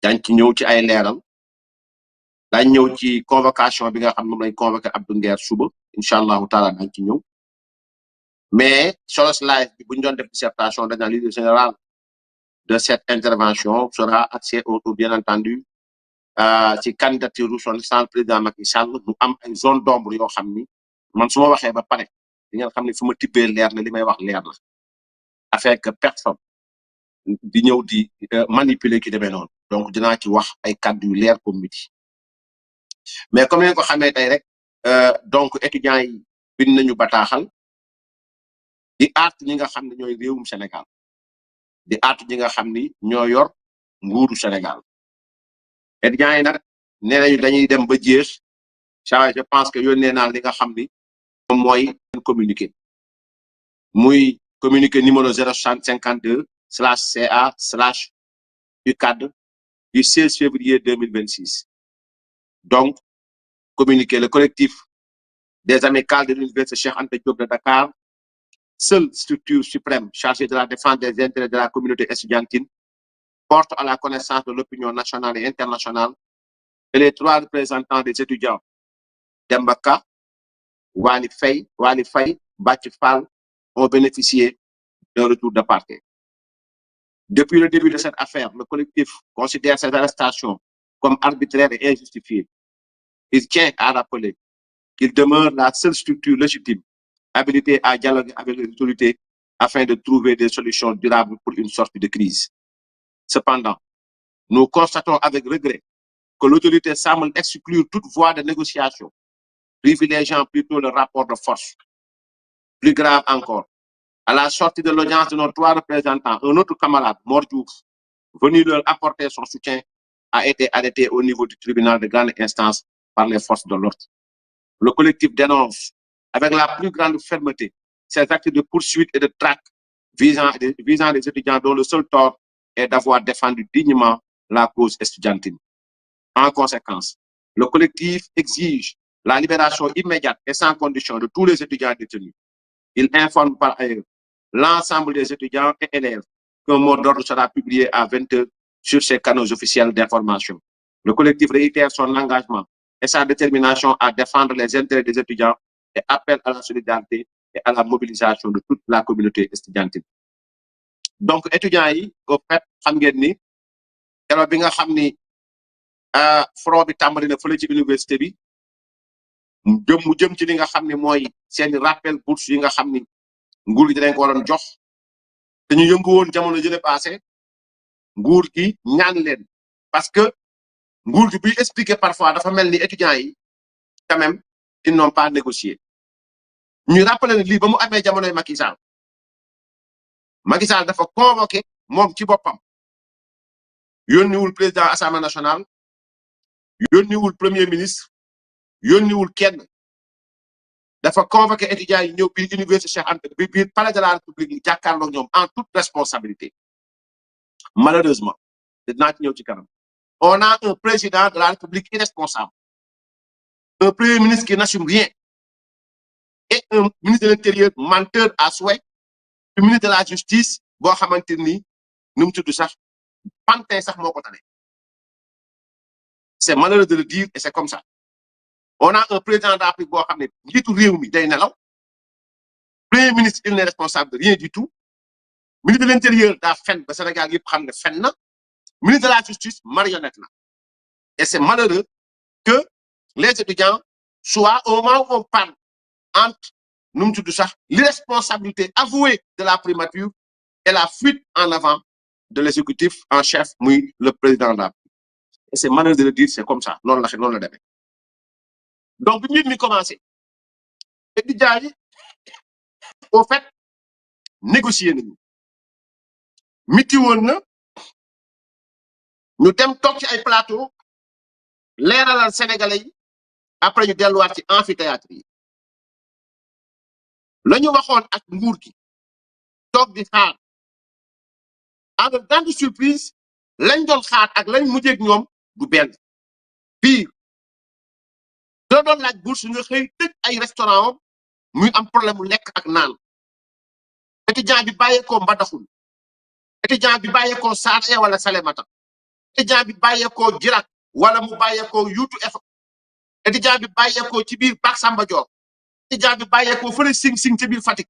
daañ ci ñëw ci ay leeral daañ ñëw ci convocation bi nga xam ne moom lañ convoqué Abdou Nguer suba incha allahu taala daañ ci ñëw mais solos live bi bu ñu doon def dissertation dañ naan l'idée générale de cette intervention sera axée autour bien entendu ci candidature son excellence président Macky Sall mu am ay zone d'ombre yoo xam ni man su ma waxee ba pare di ngeen xam ne fu ma tibbee leer na li may wax leer na afin que personne di ñëw di manipuler ki demee noonu donc dinaa ci wax ay kàddu yu leer comme midi mais comme ngeen ko xamee tey rek donc étudiants yi bind nañu bataaxal di aat ñi nga xam ne ñooy réewum Sénégal di aatu ñi nga xam ni ñoo yor nguuru Sénégal étudiants yi nag nee nañu dañuy dem ba jeex ça je pense que yónnee naa li nga xam ni moom mooy communiqué muy communiqué numéro 052/CA/UCAD du 16 février 2026 donc communiqué le collectif des amicales de l'université Cheikh Anta Diop de Dakar, seule structure suprême chargée de la défense des intérêts de la communauté estudiantine, porte à la connaissance de l'opinion nationale et internationale et les 3 représentants des étudiants, Demba Ka, Wali Faye, Bathie Fall, ont bénéficié d'un retour de parquet. Depuis le début de cette affaire, le collectif considère ces arrestations comme arbitraires et injustifiées. Il tient à rappeler qu'il demeure la seule structure légitime habilitée à dialoguer avec les autorités afin de trouver des solutions durables pour une sortie de crise. Cependant, nous constatons avec regret que l'autorité semble exclure toute voie de négociation, privilégiant plutôt le rapport de force. Plus grave encore, à la sortie de l'audience de nos 3 représentants, un autre camarade, Mor Diouf, venu leur apporter son soutien, a été arrêté au niveau du tribunal de grande instance par les forces de l'ordre. Le collectif dénonce avec la plus grande fermeté ces actes de poursuite et de traque visant les étudiants dont le seul tort est d'avoir défendu dignement la cause estudiantine. En conséquence, le collectif exige la libération immédiate et sans condition de tous les étudiants détenus. Il informe par ailleurs l'ensemble des étudiants et élèves qu'un mot d'ordre sera publié à 20h sur ces canaux officiels d'information. Le collectif réitère son engagement et sa détermination à défendre les intérêts des étudiants et appelle à la solidarité et à la mobilisation de toute la communauté estudiantine. Donc étudiants yi au fait xam ngeen ni keroog bi nga xam ni front bi tàmbali na fële ci université bi mu jëm ci li nga xam ni mooy seen rappel bourse yi nga xam ni nguur gi dinañ ko waroon jox te ñu yëngu woon jamono jële passé nguur gi ñaan leen parce que nguur gi buy expliquer parfois dafa mel ni étudiants yi quand même ils n'ont pas négocié ñu rappeler ne lii ba mu amee jamonoy Macky Sall dafa convoqué moom ci boppam yónniwul président assemblée nationale yónniwul premier ministre yónniwul kenn dafa convoqué étudiants yi ñëw biir université Cheikh Anta biir palais de la République yi jàkkaarloo ñoom en toute responsabilité. Malheureusement dinaa ci ñëw ci kanam on a un président de la République irresponsable, un premier ministre qui n'assume rien et un ministre de l'Intérieur menteur à souhait, un ministre de la Justice boo xamante ni nu mu tudd sax pantin sax moo ko tane. C'est malheureux de le dire et c'est comme ça. On a un président de la République boo xam ne njiitu réew mi day nelaw, premier ministre il n'est responsable de rien du tout, ministre de l'Intérieur daa fen ba Sénégal yëpp xam ne fen na, ministre de la Justice marionnette na. Et c'est malheureux que les étudiants soient au moment où on parle entre nu mu tudd sax l'irresponsabilité avouée de la primature et la fuite en avant de l'exécutif en chef muy le président de la République. Et c'est malheureux de le dire, c'est comme ça noonu la demee. Donc bi mbir mi commencé étudiants yi au fait négocier nañu miti woon na ñu dem toog ci ay plateau leeralal sénégalais yi après ñu delluwaat ci amphithéâtre yi la ñu waxoon ak nguur gi toog di xaar à de grande surprise lañ doon xaar ak lañ mujjee ak ñoom du benn pire da doon laaj bourse nga xëy tëj ay restaurant muy am problème mu lekk ak naan étudiant bi bàyyeekoo Mbadakhoune étudiant bi bàyyeekoo Saraya wala Salémata étudiant bi bàyyeekoo Jirak wala mu bàyyeekoo Yuutu F étudiant bi bàyyeekoo ci biir Bac Samba Dior étudiant bi bàyyeekoo fële Sing Sing ci biir Fatick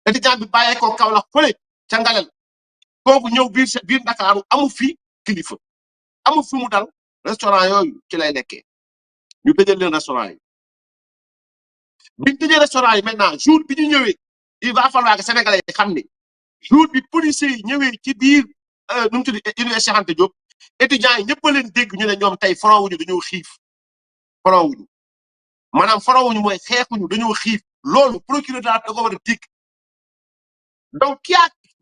étudiant bi bàyyeekoo Kaolack fële ca Ngalel kooku ñëw biir Ndakaaru amu fi kilifa amu fi mu dal restaurant yooyu ci lay lekkee ñu tëjal leen restaurant yi bi ñu tëjee restaurant yi maintenant jour bi ñu ñëwee il va falloir que sénégalais yi xam ne jour bi policiers yi ñëwee ci biir nu mu tudd université Cheikh Anta Diop étudiants yi ñëpp a leen dégg ñu ne ñoom tey forawuñu dañoo xiif forawuñu maanaam forawuñu mooy xeexuñu dañoo xiif loolu procureur da ko war a dégg donc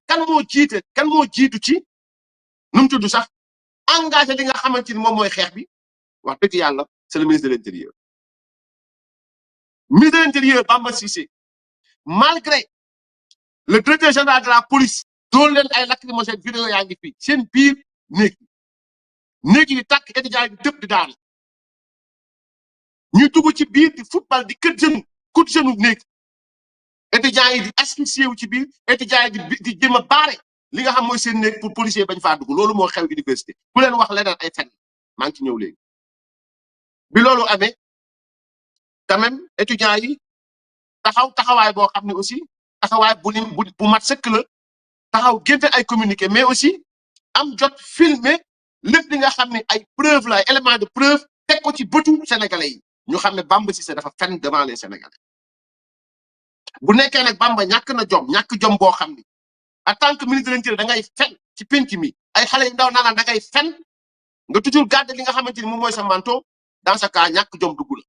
kan moo jiitu ci nu mu tudd sax engagé li nga xamante ni moom mooy xeex bi wax dëgg yàlla c'est le ministre de l'intérieur. Ministre de l'intérieur Bamba Cissé malgré le directeur général de la police doon leen ay lacrymogène vidéo yaa ngi fi seen biir néeg yi tàkk étudiant yi tëb di daal ñu dugg ci biir di football di kët jeune coup de jeune néeg étudiant yi di asphyxié wu ci biir étudiant yi di jéem a baare li nga xam mooy seen néeg pour policier bañ faa dugg loolu moo xew université ku leen wax leneen ay fen maa ngi ci ñëw léegi bi loolu amee quand même étudiant yi taxawaay boo xam ne aussi taxawaay bu mat sëkk la taxaw génte ay communiqué mais aussi am jot filmer lépp li nga xam ne ay preuve la ay élément de preuve teg ko ci bëtu sénégalais yi ñu xam ne Bamba Cissé dafa fen devant les sénégalais bu nekkee nag Bamba ñàkk jom boo xam ni en tant que ministre de l'Intérieur da ngay fen ci penc mi ay xale yu ndaw naan da ngay fen nga toujours garder li nga xamante ni moom mooy sa manteau dans ce cas ñàkk jom dugg la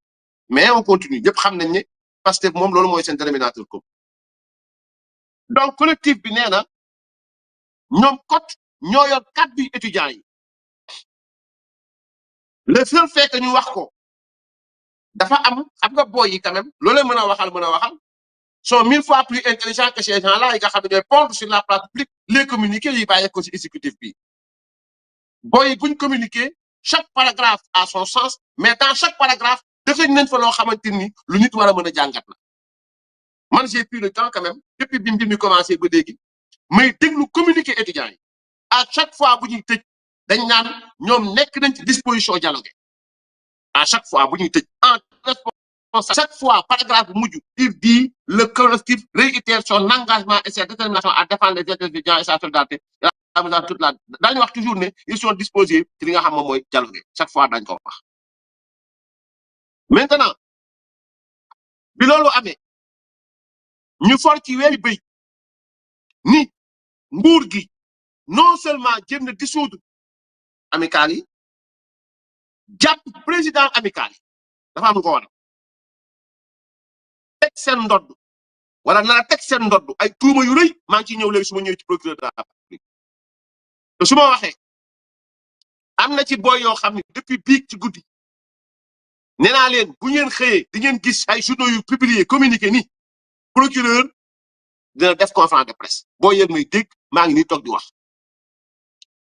mais on continue ñëpp xam nañ ne parce que moom loolu mooy seen dénominateur commun donc collectif bi nee na ñoom kot ñoo yor kàddu étudiants yi le seul fait que ñu wax ko dafa am xam nga boy yi quand même loolu mën a waxal sont 1000 fois plus intelligents que ces gens-là yi nga xam ne ñooy pondre sur la place publique les communiqués yi bàyyi ko ci exécutif bi boy yi buñ communiquer chaque paragraphe a son sens mais dans chaque paragraphe dafay nañ fa loo xamante ni lu nit war a mën a jàngat la man j'ai pris le temps quand même depuis bi mbir mi commencé ba léegi may déglu communiqué étudiants yi à chaque fois bu ñuy tëj dañ naan ñoom nekk nañ ci disposition dialogue à chaque fois bu ñuy tëj en chaque fois paragraphe bu mujj il dit le collectif réitère son engagement et sa détermination à défendre les intérêts des étudiants et sa solidarité toute la dañu wax toujours ne ils sont disposés ci li nga xam moom mooy dialogue chaque fois dañ ko wax maintenant bi loolu amee ñu for ci weeri béy ni nguur gi non seulement jéem na dissoudre amicale yi jàpp président amicale yi dafa am lu ko waral teg seen ndodd wala nara teg seen ndodd ay tuuma yu rëy maa ngi ciy ñëw léegi su ma ñëwee ci procureur de la République te su ma waxee am na ci boy yoo xam ne depuis biig ci guddi nee naa leen bu ngeen xëyee di ngeen gis ay journaux yu publié communiqué ni procureur dina def conférence de presse boo yéen may dégg maa ngi nii toog di wax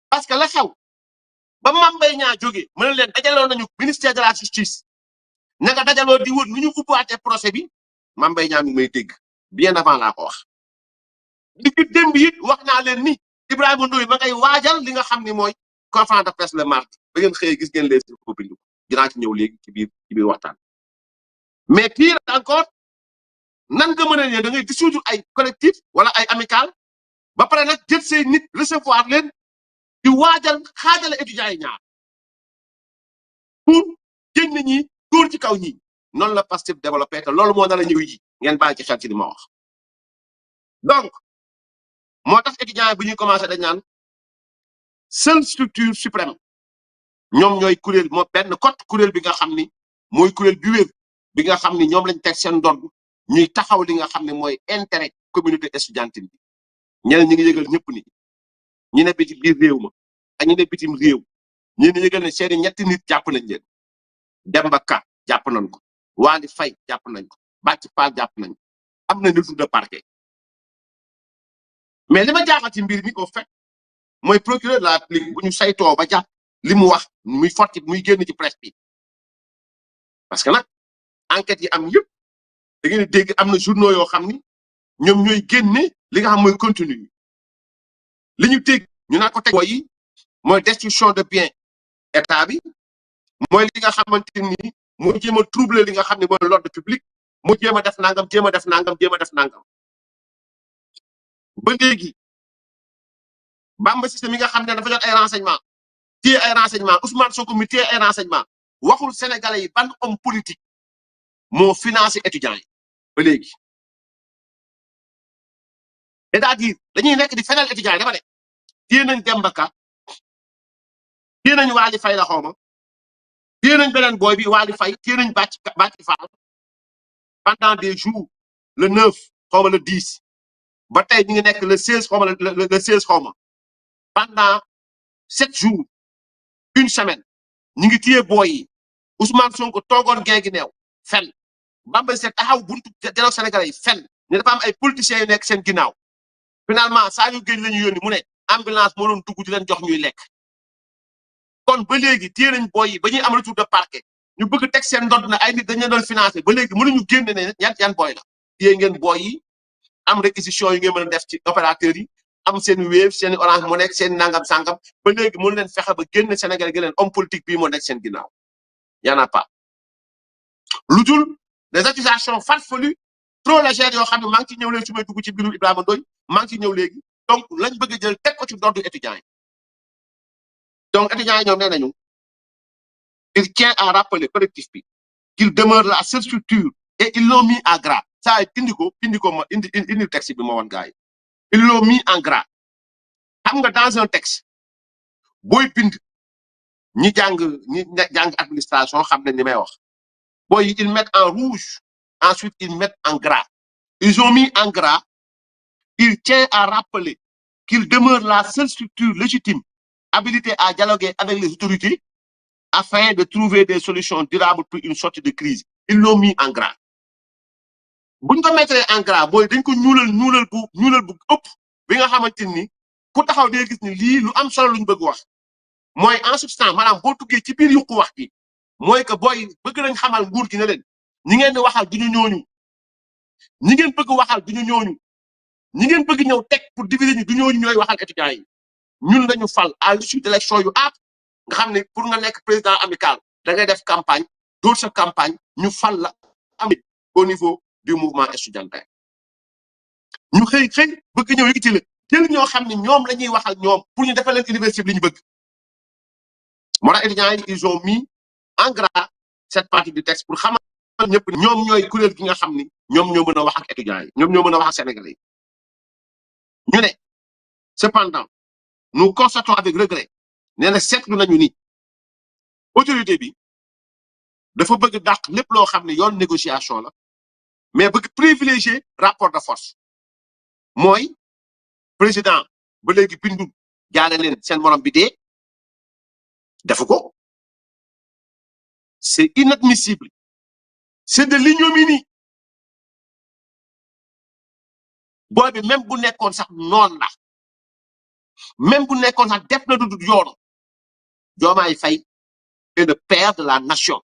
parce que la xew ba Mame Mbaye Niang jógee mën na leen dajaloo nañu ministère de la justice naka dajaloo di wër nu ñu ubbiwaatee procès bi Mame Mbaye Niang mi may dégg bien avant laa ko wax depuis démb it wax naa leen ni Ibrahima Ndoye ma ngay waajal li nga xam ne mooy conférence de presse le mardi ba ngeen xëyee gis ngeen les ko bindu dinaa ci ñëw léegi ci biir waxtaan mais pire encore nan nga mën a ne da ngay dissoudre ay collectif wala ay amical ba pare nag jël say nit recevoir leen di waajal xaajale étudiants yi ñaar pour génn ñi dóor ci kaw ñi noonu la Pastef développé te loolu moo nar a ñëw ji ngeen bàyyi ci xel ci li ma wax donc moo tax étudiants yi bu ñuy commencé dañ naan seule structure suprême ñoom ñooy kuréel moo benn cote kuréel bi nga xam ni mooy kuréel bi wér bi nga xam ni ñoom lañ teg seen ndord ñuy taxaw li nga xam ne mooy intérêt communauté estudiantine bi ñeneen ñi ngi yëgal ñëpp ni ñi ne biti biir réew ma ak ñi ne bitim réew ñi ne yëgal ne seeni ñetti nit jàpp nañ leen Demba Ka jàpp nañ ko Waly Faye jàpp nañ ko Bàcc Fall jàpp nañ ko am na retour de parquet mais li ma jaaxal ci mbir mi au fait mooy procureur de la République bu ñu saytoo ba jàpp li mu wax muy forti muy génn ci presse bi parce que nag enquête yi am yëpp da ngeen di dégg am na journaux yoo xam ni ñoom ñooy génne li nga xam mooy contenu li ñu dégg ñu naan ko teg yi mooy destruction de biens état bi mooy li nga xamante ni moo jéem a troubler li nga xam ne mooy l'ordre public mu jéem a def nangam jéem a def nangam jéem a def nangam ba léegi Bamba Cissé mi nga xam ne dafa jot ay renseignement téye ay renseignement Ousmane Sonko mi téye ay renseignement waxul sénégalais yi ban homme politique moo financé étudiants yi ba léegi c'est-à-dire dañuy nekk di fenal étudiants yi dafa ne téye nañ Demba Ka téye nañ Waly Faye la xawma téye nañ beneen booy bi Waly Faye téye nañ Bàcci Fall pendant des jours le 9 xawma le 10 ba tey ñu ngi nekk le 16 xawma le 16 xawma pendant 7 jours une semaine ñu ngi téye booy yi Ousmane Sonko toogoon Guinguinéo fen Bamba Cissé taxaw buntu dialogue sénégalais yi fen ne dafa am ay politiciens yu nekk seen ginnaaw finalement saa yu géej la ñu yónni mu ne ambulance moo doon dugg di leen jox ñuy lekk kon ba léegi téye nañ booy yi ba ñuy am retour de parquet ñu bëgg teg seen ndodd na ay nit dañu doon financé ba léegi mënuñu génne ne yan booy la téye ngeen booy yi am réquisition yi ngeen mën a def ci opérateurs yi am seen Wave seen Orange moo nekk seen nangam sangam ba léegi mënu leen fexe ba génne Sénégal gi leen homme politique bii moo nekk seen ginnaaw y en a pas lu dul des accusations farfelues trop légères yoo xam ne maa ngi ci ñëw léegi su may dugg ci biiru Ibrahima Ndoye maa ngi ci ñëw léegi donc lañ bëgg a jël teg ko ci ndoddu étudiants yi donc étudiants yi ñoom nee nañu il tient à rappeler collectif bi qu'il demeure la seule structure et ils l'ont mis en gras ça indi ko ma indi texte bi ma woon gars yi ils l'ont mis en gras xam nga dans un texte booy bind ñi jàng administration xam nañ ni may wax booy ils mettent en rouge ensuite ils mettent en gras ils ont mis en gras il tient à rappeler qu'il demeure la seule structure légitime habilitée à dialoguer avec les autorités afin de trouver des solutions durables pour une sortie de crise ils l'ont mis en gras buñ ko mettre en gras booy dañ ko ñuulal bu ëpp bi nga xamante ni ku taxaw day gis ni lii lu am solo luñ bëgg wax mooy en substance maanaam boo tuggee ci biir yuqu wax bi mooy que booy bëgg nañ xamal nguur gi ne leen ñi ngeen di waxal duñu ñooñu ñi ngeen bëgg waxal duñu ñooñu ñi ngeen bëgg ñëw teg pour diviser ñu du ñooñu ñooy waxal étudiants yi ñun lañu fal à l'issue d'élection yu aat nga xam ne pour nga nekk président amical da ngay def campagne door sa campagne ñu fal la am au niveau du mouvement estudiantin ñu xëy bëgg ñëw yëkkati la jël ñoo xam ne ñoom la ñuy waxal ñoom pour ñu defal leen université bi li ñu bëgg moo tax étudiants yi ils ont mis en gras cette partie du texte pour xamal ñëpp ñoom ñooy kuréel gi nga xam ni ñoom ñoo mën a wax ak étudiants yi ñoom ñoo mën a wax ak sénégalais yi ñu ne cependant nous constatons avec regret nee na seetlu nañu ni autorité bi dafa bëgg dàq lépp loo xam ne yoon négociation la mais bëgg privilégier rapport de force mooy président ba léegi bindu jaale leen seen morom bi dee defu ko c'est inadmissible c'est de l'ignominie booy bi même bu nekkoon sax noonu la même bu nekkoon sax def na du yoon Diomaye Faye est le père de la nation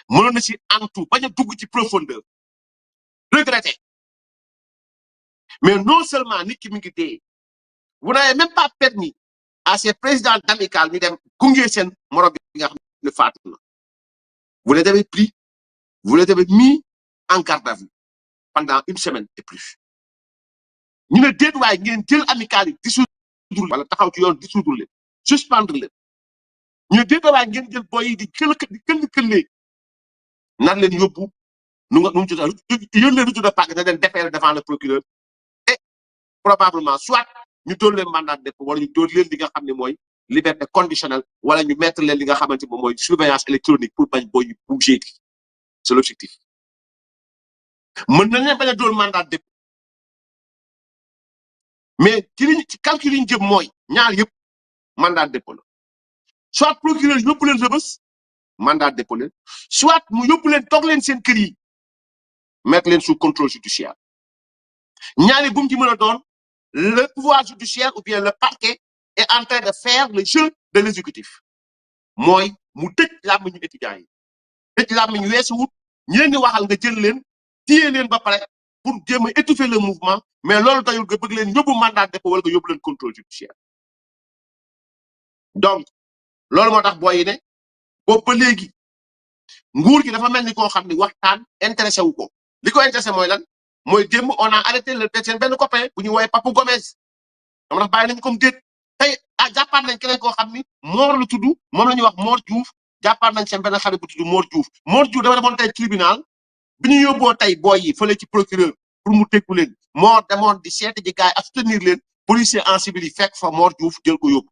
mënoon na si antu bañ a dugg ci profondeur regretter mais non seulement nit ki mi ngi dee vous n'avez même pas permis à ces présidents d'amicales ñu dem gunge seen morom bi nga xam ne faatu na vous les avez pris vous les avez mis en garde à vue pendant une semaine et plus ñu ne déet waay ngeen jël amicales yi dissoudre wala taxaw ci yoon dissoudre leen suspendre leen ñu ne déet waay ngeen jël boy yi di këllee nan leen yóbbu nu mu tudd yónnee retour de parquet na leen déférer devant le procureur et probablement soit ñu dóor leen mandat de dépôt wala ñu dóor leen li nga xam ne mooy liberté conditionnelle wala ñu mettre leen li nga xamante moom mooy surveillance électronique pour bañ boy yu bouger c'est l'objectif mën nañ leen bañ a dóor mandat de dépôt mais ci calcul yi ñu jëm mooy ñaar yëpp mandat de dépôt la soit procureur yóbbu leen rëbës mandat de dépôt leen soit mu yóbbu leen toog leen seen kër yi mettre leen sous contrôle judiciaire ñaari bu mu ci mën a doon le pouvoir judiciaire ou bien le parquet est en train de faire le jeu de l'exécutif mooy mu tëj làmmiñu étudiants yi tëj làmmiñ weesuwut ñi leen di waxal nga jël leen téye leen ba pare pour jéem a étouffer le mouvement mais loolu doyul nga bëgg leen yóbbu mandat de dépôt wala nga yóbbu leen contrôle judiciaire donc loolu moo tax booy yi ne boobu ba léegi nguur gi dafa mel ni koo xam ni waxtaan intéressé wu ko li ko intéressé mooy lan mooy démb on a arrêté le seen benn copain bu ñu woowee Papou Gomez dama tax bàyyi nañu comme déet tey jàppaat nañ keneen koo xam ni Mor la tudd moom la ñuy wax Mor Diouf jàppaat nañ seen benn xarit bu tudd Mor Diouf Mor Diouf dafa demoon tey tribunal bi ñu yóbboo tey booy yi fële ci procureur pour mu tegu leen Mor demoon di seeti ji gars yi ak soutenir leen policier en civil yi fekk fa Mor Diouf jël ko yóbbu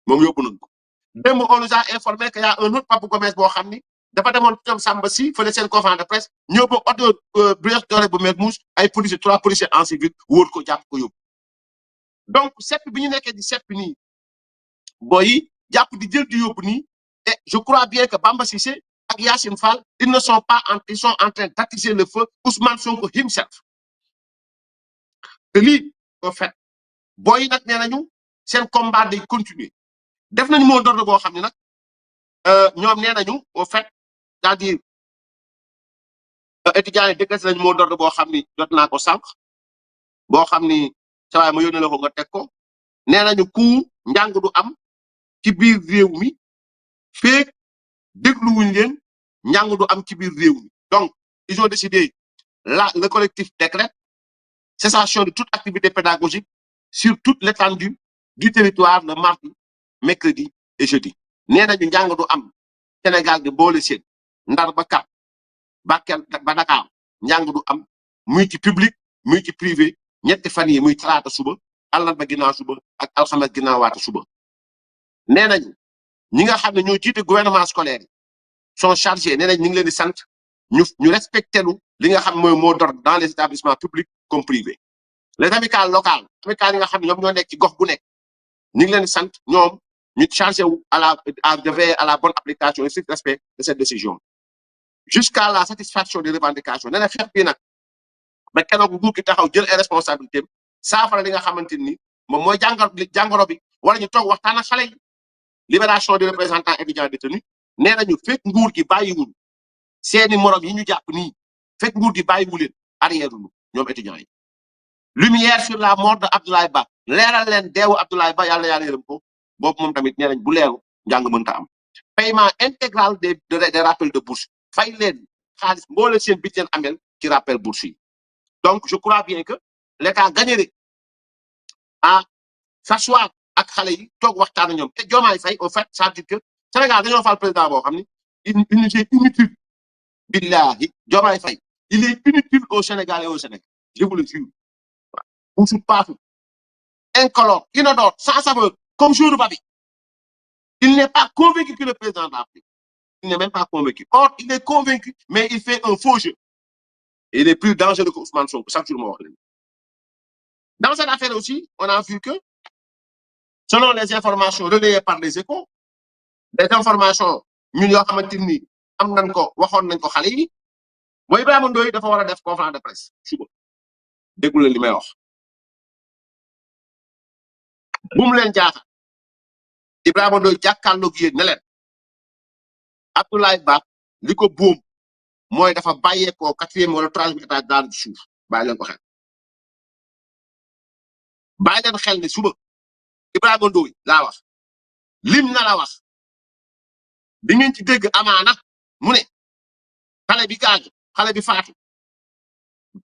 moom yóbbu nañ ko démb on nous a informé que y a un autre Papou Gomez boo xam ni dafa demoon ñoom Samba si fële seen conférence de presse ñëw ba oto Brioche Dorée bu Mermoz ay policiers 3 policiers en civil wóor ko jàpp ko yóbbu donc sepp bi ñu nekkee di sepp nii booy yi jàpp di jël di yóbbu nii et je crois bien que Bamba Cissé ak Yacine Fall ils ne sont pas ils sont en train d'attiser le feu Ousmane Sonko himself te lii au fait booy yi nag nee nañu seen combat day continuer def nañu moo d'ordre boo xam ne nag ñoom nee nañu au fait c'est-à-dire étudiants yi décrété nañu moo d'ordre boo xam ni jot naa ko sànq boo xam ni saa waay ma yónnee la ko nga teg ko nee nañu ku njàng du am ci biir réew mi feek dégluwuñ leen njàng du am ci biir réew mi donc ils ont décidé le collectif décrète cessation de toute activité pédagogique sur toute l'étendue du territoire le mardi mercredi et jeudi nee nañu njàng du am Sénégal gi boole seen Ndar ba Cap Bakel ba Dakar njàng du am muy ci public muy ci privé ñetti fan yi muy talaata suba àllarba ginnaaw suba ak alxames ginnaaw waata suba nee nañu ñi nga xam ne ñoo jiite gouvernement scolaire yi sont chargés nee nañ ñu ngi leen di sant ñu respecté lu li nga xam mooy mot d'ordre dans les établissements publics comme privés les amicales locales amicales yi nga xam ne ñoom ñoo nekk ci gox bu nekk ñu ngi leen di sant ñoom ñu chargé wu de veiller à la bonne application et strict respect de cette décision jusqu'à la satisfaction des revendications nee na xeex bii nag ba keroog nguur gi taxaw jël ay responsabilités saafara li nga xamante ni moom mooy jàngoro bi wala ñu toog waxtaan ak xale yi libération des représentants étudiants détenus nee nañu fekk nguur gi bàyyiwul seeni morom yi ñu jàpp nii fekk nguur gi bàyyiwul leen arrière lu ñoom étudiants yi lumière sur la mort de Abdoulaye Ba leeral leen deewu Abdoulaye Ba yàlla yërëm ko boobu moom tamit nee nañ bu leeru njàng mënta am paiement intégral des rappels de bourse fay leen xaalis mboole seen bit leen amel ci rappel bourse yi donc je crois bien que l'État gagnerait à s'asseoir ak xale yi toog waxtaan ak ñoom te Diomaye Faye au fait ça veut dire que Sénégal dañoo fal président boo xam ni unité inutile billahi Diomaye Faye il est inutile au Sénégal et au Sénégal je vous le jure bousul partout incolore inodore sans saveur comme jour babi il n'est pas convaincu que le président de la République il n'est même pas convaincu or il est convaincu mais il fait un faux jeu et il est plus dangereux que Ousmane Sonko chaque jour ma wax leen dans cette affaire aussi on a vu que selon les informations relayées par les Échos des informations ñun yoo xamante ni am nañ ko waxoon nañ ko xale yi mooy Ibrahima Ndoye dafa war a def conférence de presse suba déglu leen li may wax bu mu leen jaaxal Ibrahima Ndoye jàkkaarloog yéen ne leen Abdoulaye Ba li ko boom mooy dafa bàyyeekoo 4e wala 3e étage daanu ci suuf bàyyi leen ko xel bàyyi leen xel ne suba Ibrahima Ndoye laa wax lim na la wax di ngeen ci dégg amaana mu ne xale bi gaañu xale bi faatu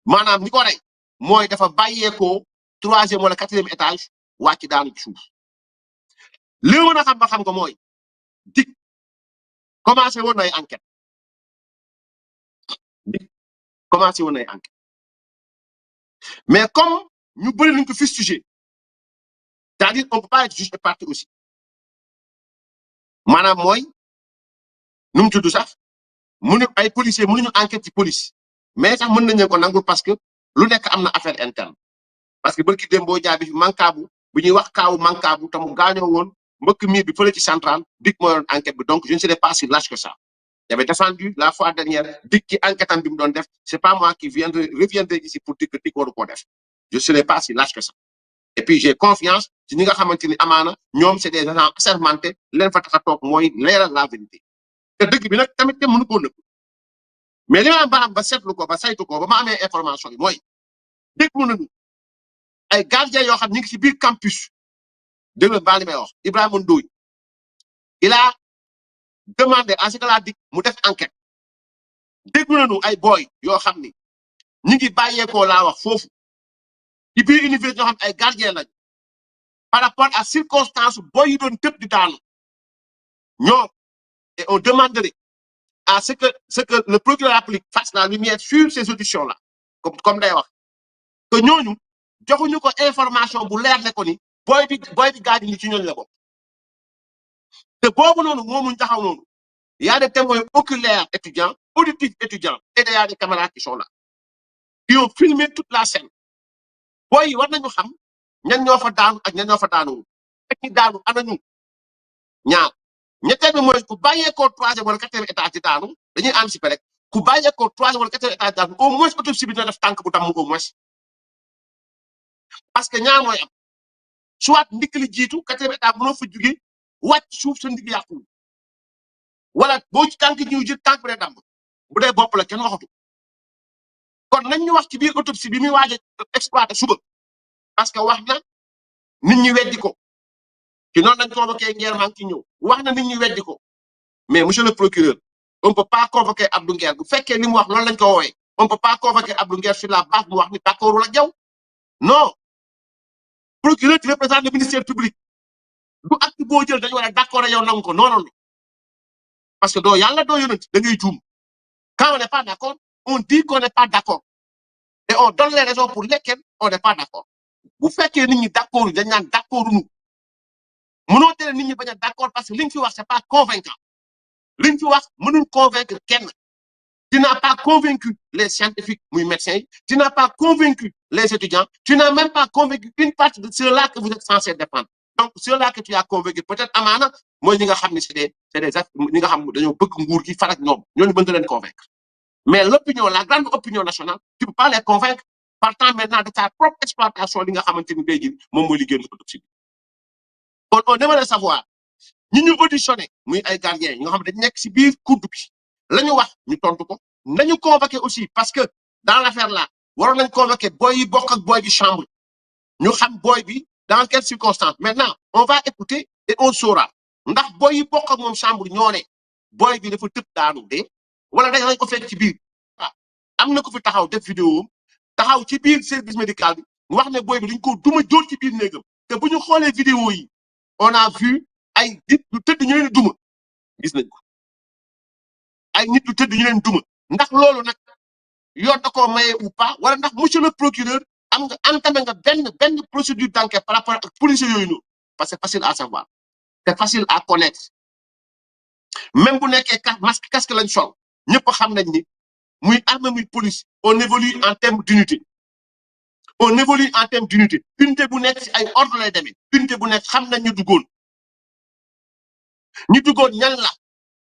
maanaam ni ko rey mooy dafa bàyyeekoo 3e wala 4e étage wàcc daanu ci suuf li mën a xam ba xam ko mooy dik commencé woon nay enquête dik commencé woon nay enquête mais comme ñu bëri nañ ko fustigé c'est-à-dire on peut pas être juge et partie aussi maanaam mooy nu mu tudd sax mënu ay policiers mënuñu enquête ci police mais sax mën nañu ko nangul parce que lu nekk am na affaire interne parce que barki démb boo jaabi fi mankaabu bu ñuy wax kaawu mankaabu te mu gaañoo woon mbëkk miir bi fële ci centrale dik moo doon enquête bi donc je ne serais pas si lâche que ça j'avais défendu la fois dernière dik ci enquête am bi mu doon def c'est pas moi qui reviendrai ici pour dire que dik waru koo def je ne serais pas si lâche que ça et puis j'ai confiance ci ñi nga xamante ni amaana ñoom c'est des agents assermentés leen fa tax a toog mooy leeral la vérité te dëgg bi nag tamit kenn mënu koo nëbb mais li ma am ba seetlu ko ba saytu ko ba ma amee information yi mooy déglu nañu ay gardiens yoo xam ñu ngi ci biir campus dégg nga baal li may wax Ibrahima Ndoye il a demandé à ce que la DIC mu def enquête déglu nañu ay boy yoo xam ni ñu ngi bàyyeekoo laa wax foofu ci biir université ñoo xam ay gardien lañ par rapport à circonstance boy yi doon tëb di daanu ñoom et on demanderait à ce que le procureur de la République fasse la lumière sur ces auditions là comme day wax que ñooñu joxuñu ko information bu leer ne ko ni boy bi gaañu ni ci ñooñu la bokk te boobu noonu moomuñ taxaw noonu y a des témoins oculaires étudiants auditifs étudiants et il y a des camarades qui sont là qui ont filmé toute la scène boy yi war nañu xam ñan ñoo fa daanu ak ñan ñoo fa daanu ak ñi daanu anañu ñaar ñetteel bi mooy ku bàyyeekoo troisième wala quatrième étage di daanu dañuy anticiper rek ku bàyyeekoo troisième wala quatrième étage daanu au moins autopsie bi dina def tànk bu damm au moins parce que ñaar mooy am soit ndik li jiitu quatrième étage mënoo fa jugee wàcc suuf sa ndig yàqu wala boo ci tànk jiw ji tànk bi day damm bu dee bopp la kenn waxatu kon nañ ñu wax ci biir autopsie bi muy waaj a exploité suba parce que wax na nit ñi weddi ko ci noonu lañ convoqué Nguer maa ngi ci ñëw wax na nit ñi weddi ko mais monsieur le procureur on peut pas convoquer Abdou Nguer bu fekkee li mu wax loolu lañ ko woowee on peut pas convoquer Abdou Nguer sur la base mu wax ni d'accordul ak yow non procureur tu représentes le ministère public du acte boo jël dañu war a d'accord ak yow nangu ko non parce que doo yàlla doo yonent da ngay juum quand on n'est pas d'accord on dit qu'on n'est pas d'accord et on donne les raisons pour lesquelles on n'est pas d'accord bu fekkee nit ñi d'accord dañ naan d'accord nu mënoo tere nit ñi bañ a d'accord parce que li ñu fi wax c'est pas convaincant li ñu fi wax mënuñ convaincre kenn tu n'as pas convaincu les scientifiques muy médecins yi tu n'as pas convaincu les étudiants tu n'as même pas convaincu une partie de ceux-là que vous êtes censés défendre donc ceux-là que tu as convaincu peut-être amaana mooy ñi nga xam ne c'est des ñi nga xam dañoo bëgg nguur gi farak ñoom ñooñu mën nga leen convaincre mais l'opinion la grande opinion nationale tu peux pas les convaincre partant maintenant de ta propre exploitation li nga xamante ni tey jii moom mooy liggéey autopsie kon on aimerait savoir ñi ñu auditionné muy ay gardiens yi nga xam ne dañu nekk si biir cour bi la ñu wax ñu tontu ko nañu convoqué aussi parce que dans l'affaire là waroon nañ convoqué boy yi bokk ak boy bi chambre ñu xam boy bi dans quelles circonstances maintenant on va écouter et on saura ndax boy yi bokk ak moom chambre ñoo ne boy bi dafa tëb daanu de wala dañ ko fekk ci biir ah am na ko fi taxaw def vidéo taxaw ci biir service médical bi wax ne boy bi dañ ko duma jóor ci biir néegam te bu ñu xoolee vidéo yi on a vu ay nit yu tëdd ñu leen duma gis nañ ko ay nit yu tëdd ñu leen duma ndax loolu nag yoon da koo maye ou pas wala ndax monsieur le procureur am nga entamé nga benn procédure d'enquête par rapport ak policiers yooyu noonu parce que c'est facile à savoir c'est facile à connaître même bu nekkee masque casque lañ sol ñëpp xam nañ ni muy armée muy police on évolue en termes d'unité on évolue en termes d'unité unité bu nekk ci ay ordre lay demee unité bu nekk xam nañ ñu duggoon ñan la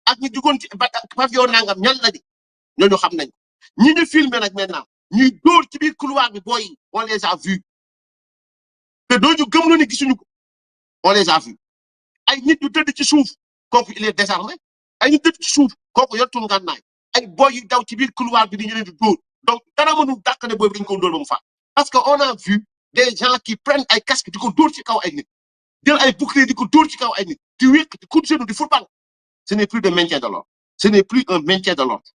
ak ñu duggoon ci pavillon nangam ñan la di ñooñu xam nañ ñi ñu filmé nag maintenant ñuy dóor ci biir couloir bi booy on les a vus te dooñu gëmloo ni gisuñu ko on les a vus ay nit ñu tëdd ci suuf kooku il est désarmé ay nit tëdd ci suuf kooku yottul ngànnaay ay boy yu daw ci biir couloir bi di ñu leen di dóor donc dara mënul dàq ne booy bi dañu ko dóor ba mu faat parce que on a vu des gens qui prennent ay casque di ko dóor ci kaw ay nit jël ay bouclier di ko dóor ci kaw ay nit di wéq di coup de genou di football ce n'est plus de maintien de l'ordre ce n'est plus un maintien de l'ordre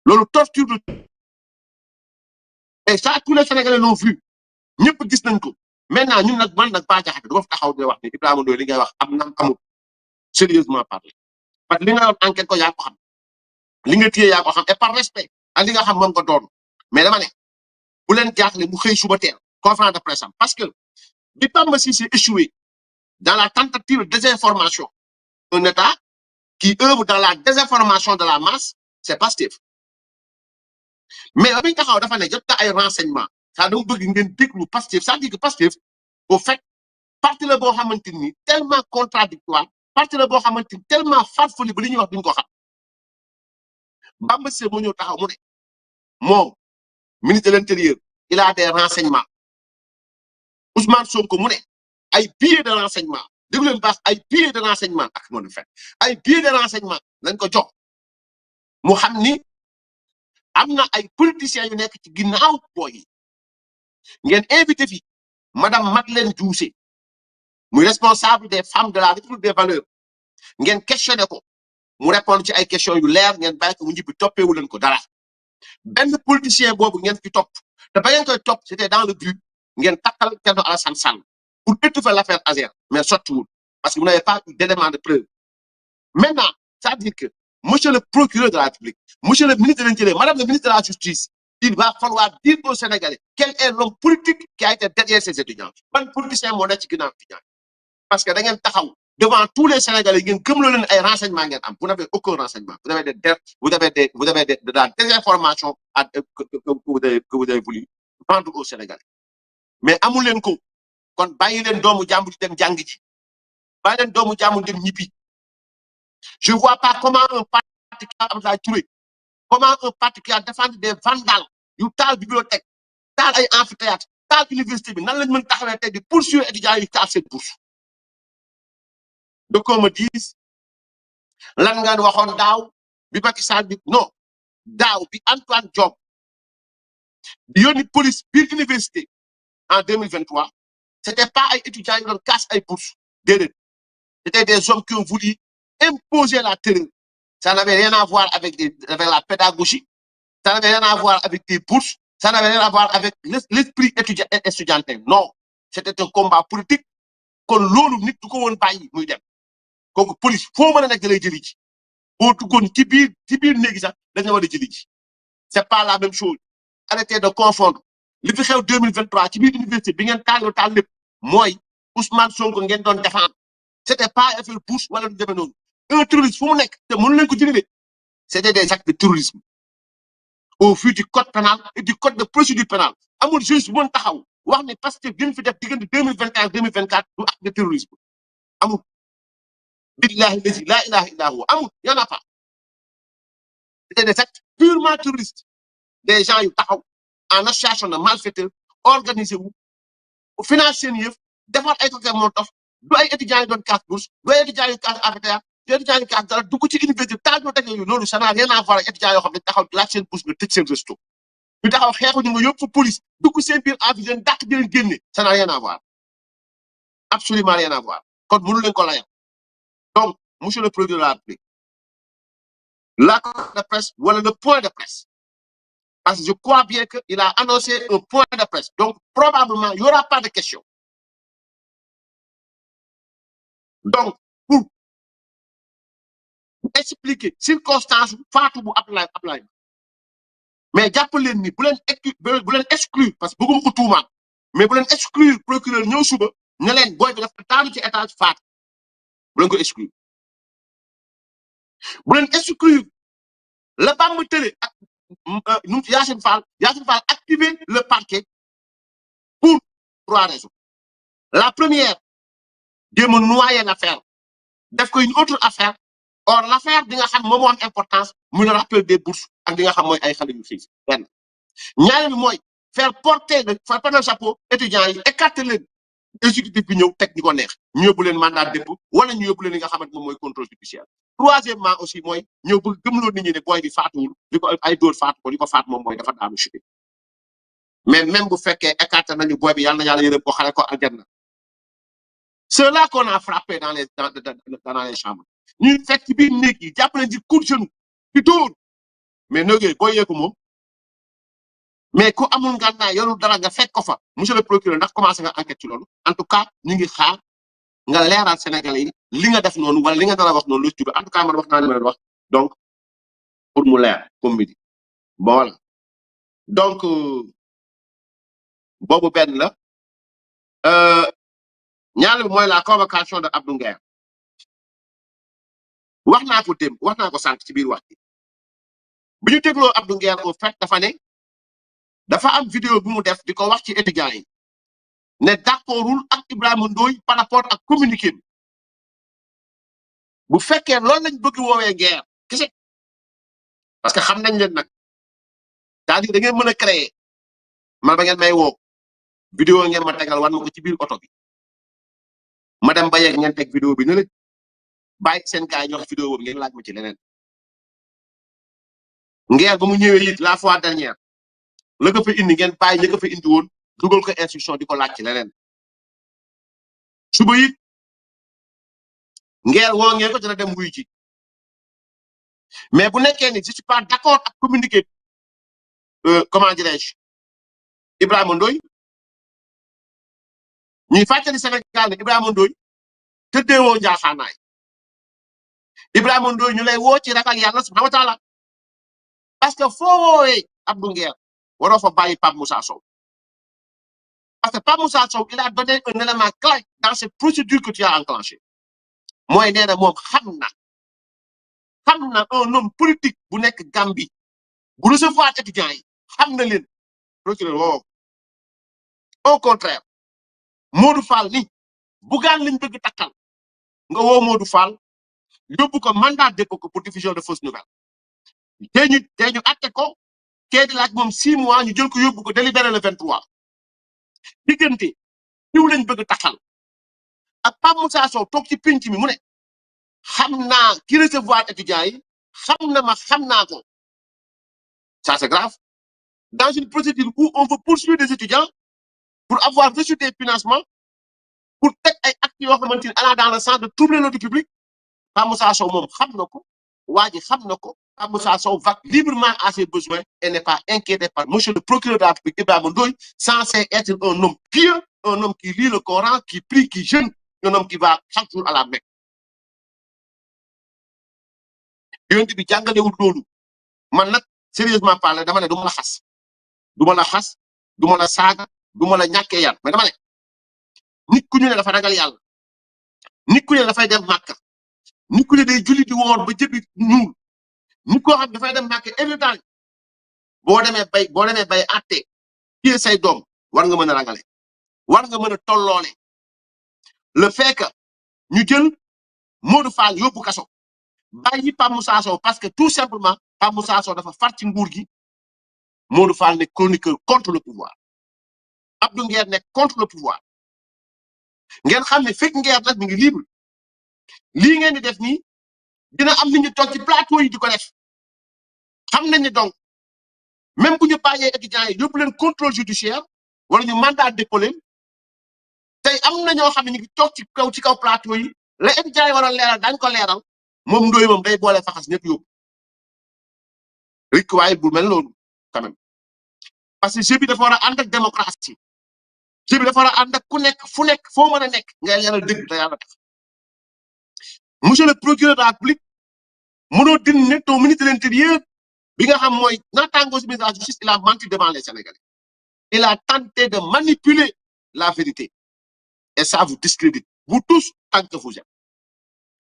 loolu torture et ça tous les Sénégalais l'ont vu ñëpp gis nañ ko maintenant ñun nag man nag Bah Diakhaté du ma fi taxaw di wax ni Ibrahima Ndoye li ngay wax am na amul sérieusement parler parce que li nga doon enquête ko yaa ko xam li nga téye yaa ko xam et par respect ak li nga xam moom nga doon mais dama ne bu leen jaaxle mu xëy suba teel conférence de presse am parce que bi Bamba Cissé échoué dans la tentative de désinformation un État qui œuvre dans la désinformation de la masse c'est Pastef mais ba muy taxaw dafa ne jot na ay renseignements ça dama bëgg ngeen déglu Pastef ça dit que Pastef au fait parti la boo xamante ni tellement contradictoire parti la boo xamante ni tellement farfelu ba li ñuy wax duñ ko xam Bamba Cissé moo ñëw taxaw mu ne moom ministre de l'Intérieur il a des renseignements Ousmane Sonko mu ne ay billets de renseignement déglu leen baax ay billets de renseignement ak moo fait ay billets de renseignement lañ ko jox mu xam ni am na ay politiciens yu nekk ci ginnaaw booy yi ngeen invité fi madame Madeleine Diousé muy responsable des femmes de la République des valeurs ngeen questionné ko mu répondre ci ay questions yu leer ngeen bàyyi ko mu ñibbi toppeewu leen ko dara benn politicien boobu ngeen fi topp te ba ngeen koy topp c'était dans le but ngeen takkal Thierno Alassane Sall pour étouffer l'affaire Azer mais sottiwul parce que vous n'avez pas eu d'éléments de preuve. Maintenant, ça veut dire que monsieur le procureur de la République, monsieur le ministre de l'Intérieur, madame le ministre de la Justice, il va falloir dire aux Sénégalais quel est l'homme politique qui a été derrière ces étudiants. Ban politicien moo nekk ci ginnaaw étudiants parce que da ngeen taxaw devant tous les Sénégalais ngeen gëmloo leen ay renseignements ngeen am vous n'avez aucun renseignement vous avez de la désinformation que vous avez voulu vendre aux Sénégalais mais amul leen ko kon bàyyi leen doomu jàmbur di dem jàng ji bàyyi leen doomu jàmbur dem ñibbi. Je ne vois pas comment un parti qui a tué, comment un parti qui a défendu des vandales, yu taal bibliothèque, taal ay amphithéâtre, taal université bi nan lañ mën taxawee tey di poursuivre étudiants yi taal seen bourse. Donc qu'on me dise lan nga waxoon daaw bi Macky Sall bi non daaw bi Antoine Diome di yónni police biir université en 2023 c'était pas ay étudiants yu doon casse ay bourse déedéet c'était des hommes qui ont voulu imposer la terreur. Ça n'avait rien à voir avec la pédagogie, ça n'avait rien à voir avec des bourses, ça n'avait rien à voir avec l'esprit étudiantin. Non, c'était un combat politique. Kon loolu nit du ko woon bàyyi muy dem kooku police foo mën a nekk da lay jëli ji boo duggoon ci biir néegi sax dañ la war a jëli ji c'est pas la même chose. Arrêtez de confondre li fi xew 2023 ci biir université bi ngeen taal lépp mooy Ousmane Sonko ngeen doon défendre c'était pas affaire bourse wala lu demee noonu. Un terroriste fu mu nekk te mënu leen ko jëlee c'était des actes de terrorisme au vu du code pénal et du code de procédure pénale amul juge bu mën taxaw wax ni parce que gën fi def diggante 2021 2024 du acte de terrorisme amul billahi lazi la ilaha illa huwa amul y en a pas c'était des actes purement terroristes des gens yu taxaw en association de malfaiteurs organisé wu financer seen yëf defar ay cocktail Molotov du ay étudiants yi doon casse bourse du ay étudiants yu casse APTA étudiants yi casse dara dugg ci université taal ñoo teg yooyu loolu ça n'a rien à voir ak étudiants yoo xam ne taxaw laaj seen bourse nga tëj seen resto ñu taxaw xeexu ñu nga yóbbu fa police dugg seen biir avis leen dàq di leen génne ça n'a rien à voir absolument rien à voir kon mënu leen ko layal donc monsieur le procureur de la République l'accord de presse wala le point de presse parce que je crois bien que il a annoncé un point de presse donc probablement il y aura pas de question donc pour expliquer circonstance faatu bu Ablaye mais jàpp leen ni bu leen exclure parce que bëgguma ko tuumaan mais bu leen exclure procureur ñëw suba ne leen booy bi dafa taanu ci étage faatu bu leen ko exclure bu leen exclure la Bamba Télé ak Yacine Fall activer le parquet pour 3 raisons la première jéem a noyer l'affaire def ko une autre affaire or l'affaire bi nga xam moom moo am importance mu le rappel des bourses ak li nga xam mooy ay xale yu xiif benn ñaareel bi mooy faire porter le chapeau étudiants yi écarter leen exécutif bi ñëw teg ñi ko neex ñu yóbbu leen mandat de dépôt wala ñu yóbbu leen li nga xamante moom mooy contrôle judiciaire troisièmement aussi mooy ñëw bëgg gëmloo nit ñi ne booy bi faatuwul li ko ay dóor faatu ko li ko faatu moom mooy dafa daanu chuté mais même bu fekkee écarter nañu booy bi yàlla na yàlla yërëm ko xale ko aljanna ceux-là qu'on a frappé dans les chambres ñu fekk ci biir néeg yi jàpp leen ci coup de genou ci dóor mais néeg booy yeeku moom mais ku amul ngànnaay yorul dara nga fekk ko fa monsieur le procureur ndax commencé nga enquête ci loolu en tout cas ñu ngi xaar nga leeral Sénégalais yi li nga def noonu wala li nga dara wax noonu lu ci en tout cas man wax naa li ma leen wax donc pour mu leer comme midi bon voilà donc boobu benn la ñaareel bi mooy la convocation de Abdou Nguer wax naa ko démb wax naa ko sànq ci biir wax bi ñu dégloo Abdou Nguer au fait dafa am vidéo bu mu def di ko wax ci étudiants yi ne d'accordul ak Ibrahima Ndoye par rapport ak communiqué bi bu fekkee loolu lañ bëgg woowee guerre kese parce que xam nañ leen nag c'est-à-dire da ngeen mën a créer man ba ngeen may woo vidéo ngeen ma tegal wan ma ko ci biir oto bi ma dem ba yeeg ngeen teg vidéo bi ne la bàyyi seen gars yi ñu wax vidéo boobu ngeen laaj ma ci leneen Nguer ba mu ñëwee it la fois dernière la ko fa indi ngeen bàyyi ña ko fa indi woon dugal ko instruction di ko laaj ci leneen suba it Nguer woo ngeen ko dina dem wuy ji mais bu nekkee ni je suis pas d'accord ak communiqué comment dirais-je Ibrahima Ndoye ñuy fàttali Sénégal ne Ibrahima Ndoye tëddee woo njaaxaanaay Ibrahima Ndoye ñu lay woo ci ragal yàlla subhanahu wa taala parce que foo woowee Abdou Nguer waroo fa bàyyi Pape Moussa Sow parce que Pape Moussa Sow il a donné un élément clé dans cette procédure que tu as enclenchée mooy nee na moom xam na un homme politique bu nekk Gambie bu recevoir étudiants yi xam na leen procureur woo au contraire Modou Fall ni Bougane lañ bëgg takkal nga woo Modou Fall yóbbu ko mandat dépôt ko pour diffusion de fausses nouvelles tey ñu atte ko kee di laaj moom 6 mois ñu jël ko yóbbu ko délibéré le 23 diggante diw lañ bëgg takkal ak Pape Moussa Sow toog ci pinc mi mu ne xam naa ki recevoir étudiants yi xam na ma xam naa ko ça c'est grave dans une procédure où on veut poursuivre des étudiants pour avoir reçu des financements pour teg ay actes yoo xamante ni allant dans le sens de troubler l'ordre public Pape Moussa Sow moom xam na ko waa ji xam na ko Pape Moussa Sow va librement à ses besoins et n'est pas inquiété par monsieur le procureur de la République Ibrahima Ndoye censé être un homme pieux un homme qui lit le Coran qui prie qui jeûne un homme qui va chaque jour à la Mecque yonent bi jàngalewul loolu man nag sérieusement parlé dama ne du ma la xas du ma la saaga du ma la ñàkkee yar mais dama ne nit ku ñu ne dafa ragal yàlla nit ku ne dafay dem Màkka nit ku ne day julli di woor ba jëbi ñuul nit koo xam ne dafay dem Màkka évidemment boo demee bay àtte kii say doom war nga mën a ragale war nga mën a tolloole le fait que ñu jël Modou Fall yóbbu kaso bàyyi Pape Moussa Sow parce que tout simplement Pape Moussa Sow dafa far ci nguur gi Modou Fall nekk chroniqueur contre le pouvoir Abdou Nguer nekk contre le pouvoir ngeen xam ne fekk Nguer nag mi ngi libre lii ngeen di def nii dina am nit ñu toog ci plateau yi di ko def xam nañ ne donc même bu ñu bàyyee étudiants yi yóbbu leen contrôle judiciaire wala ñu mandat dépôt leen tey am na ñoo xam ne ñu ngi toog ci kaw plateau yi la étudiants yi war a leeral dañ ko leeral moom Ndoye moom day boole faxas ñëpp yóbbu rek waaye bu mel noonu quand même parce que jeu bi dafa war a ànd ak démocratie jeu bi dafa war a ànd ak ku nekk fu nekk foo mën a nekk ngay leeral dëgg te yàlla tax monsieur le procureur de la République mënoo dindi ne ton ministre de l'Intérieur bi nga xam mooy naataango si ministre de la Justice il a menti devant les Sénégalais il a tenté de manipuler la vérité et ça vous discrédite vous tous tant que vous êtes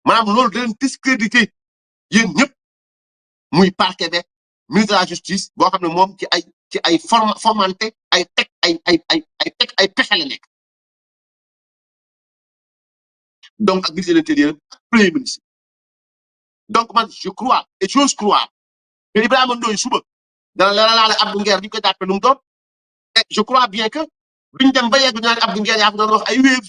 maanaam loolu da leen discrédité yéen ñëpp muy parquet beeg ministre de la Justice boo xam ne moom ci ay fomenté ay teg ay pexe la nekk donc ak ministre de l'Intérieur ak premier ministre donc man je crois et j'ose croire que Ibrahima Ndoye suba dana leeralaale Abdou Nguer di ko jàppe lu mu doon et je crois bien que buñ dem ba yegg ñu naan Abdou Nguer yaa ko doon wax ay wéev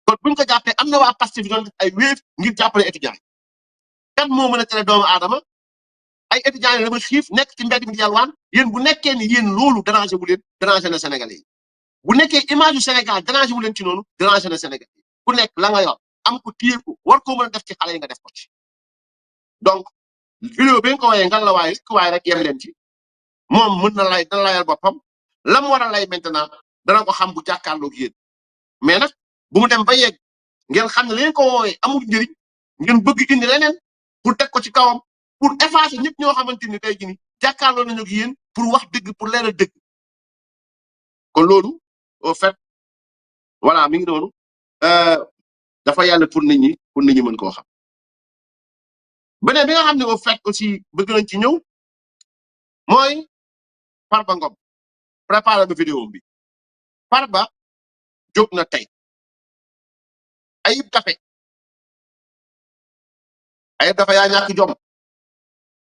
kon buñ ko jàppee am na waa Pastef fi doon def ay wéev ngir jàppale étudiants yi kan moo mën a tere doomu aadama ay étudiants yi dama xiif nekk ci mbedd mi di yalwaan yéen bu nekkee ni yéen loolu dérangé wu leen dérangé na Sénégalais yi bu nekkee image yu Sénégal dérangé wu leen ci noonu dérangé na Sénégalais yi ku nekk la nga yor am ko téye ko war koo mën a def ci xale yi nga def ko ci donc vidéo bi nga ko wayee ngal la waaye rek yem leen ci moom mën na lay dana layal boppam la mu war a lay maintenant dana ko xam bu jàkkaarloog yéen mais nag bu mu dem ba yegg ngeen xam ne li ngeen ko woowee amul njëriñ ngeen bëgg indi leneen pour teg ko ci kawam pour effacer ñëpp ñoo xamante ni tey jii nii jàkkaarloo nañu ak yéen pour wax dëgg pour leeral dëgg kon loolu au fait voilà mi ngi noonu dafa yàlla pour nit ñi mën koo xam beneen bi nga xam ne au fait aussi bëgg nañ ci ñëw mooy Farba Ngom préparé na vidéo bi Farba jóg na tey Ayib Daffé yaa ñàkk jom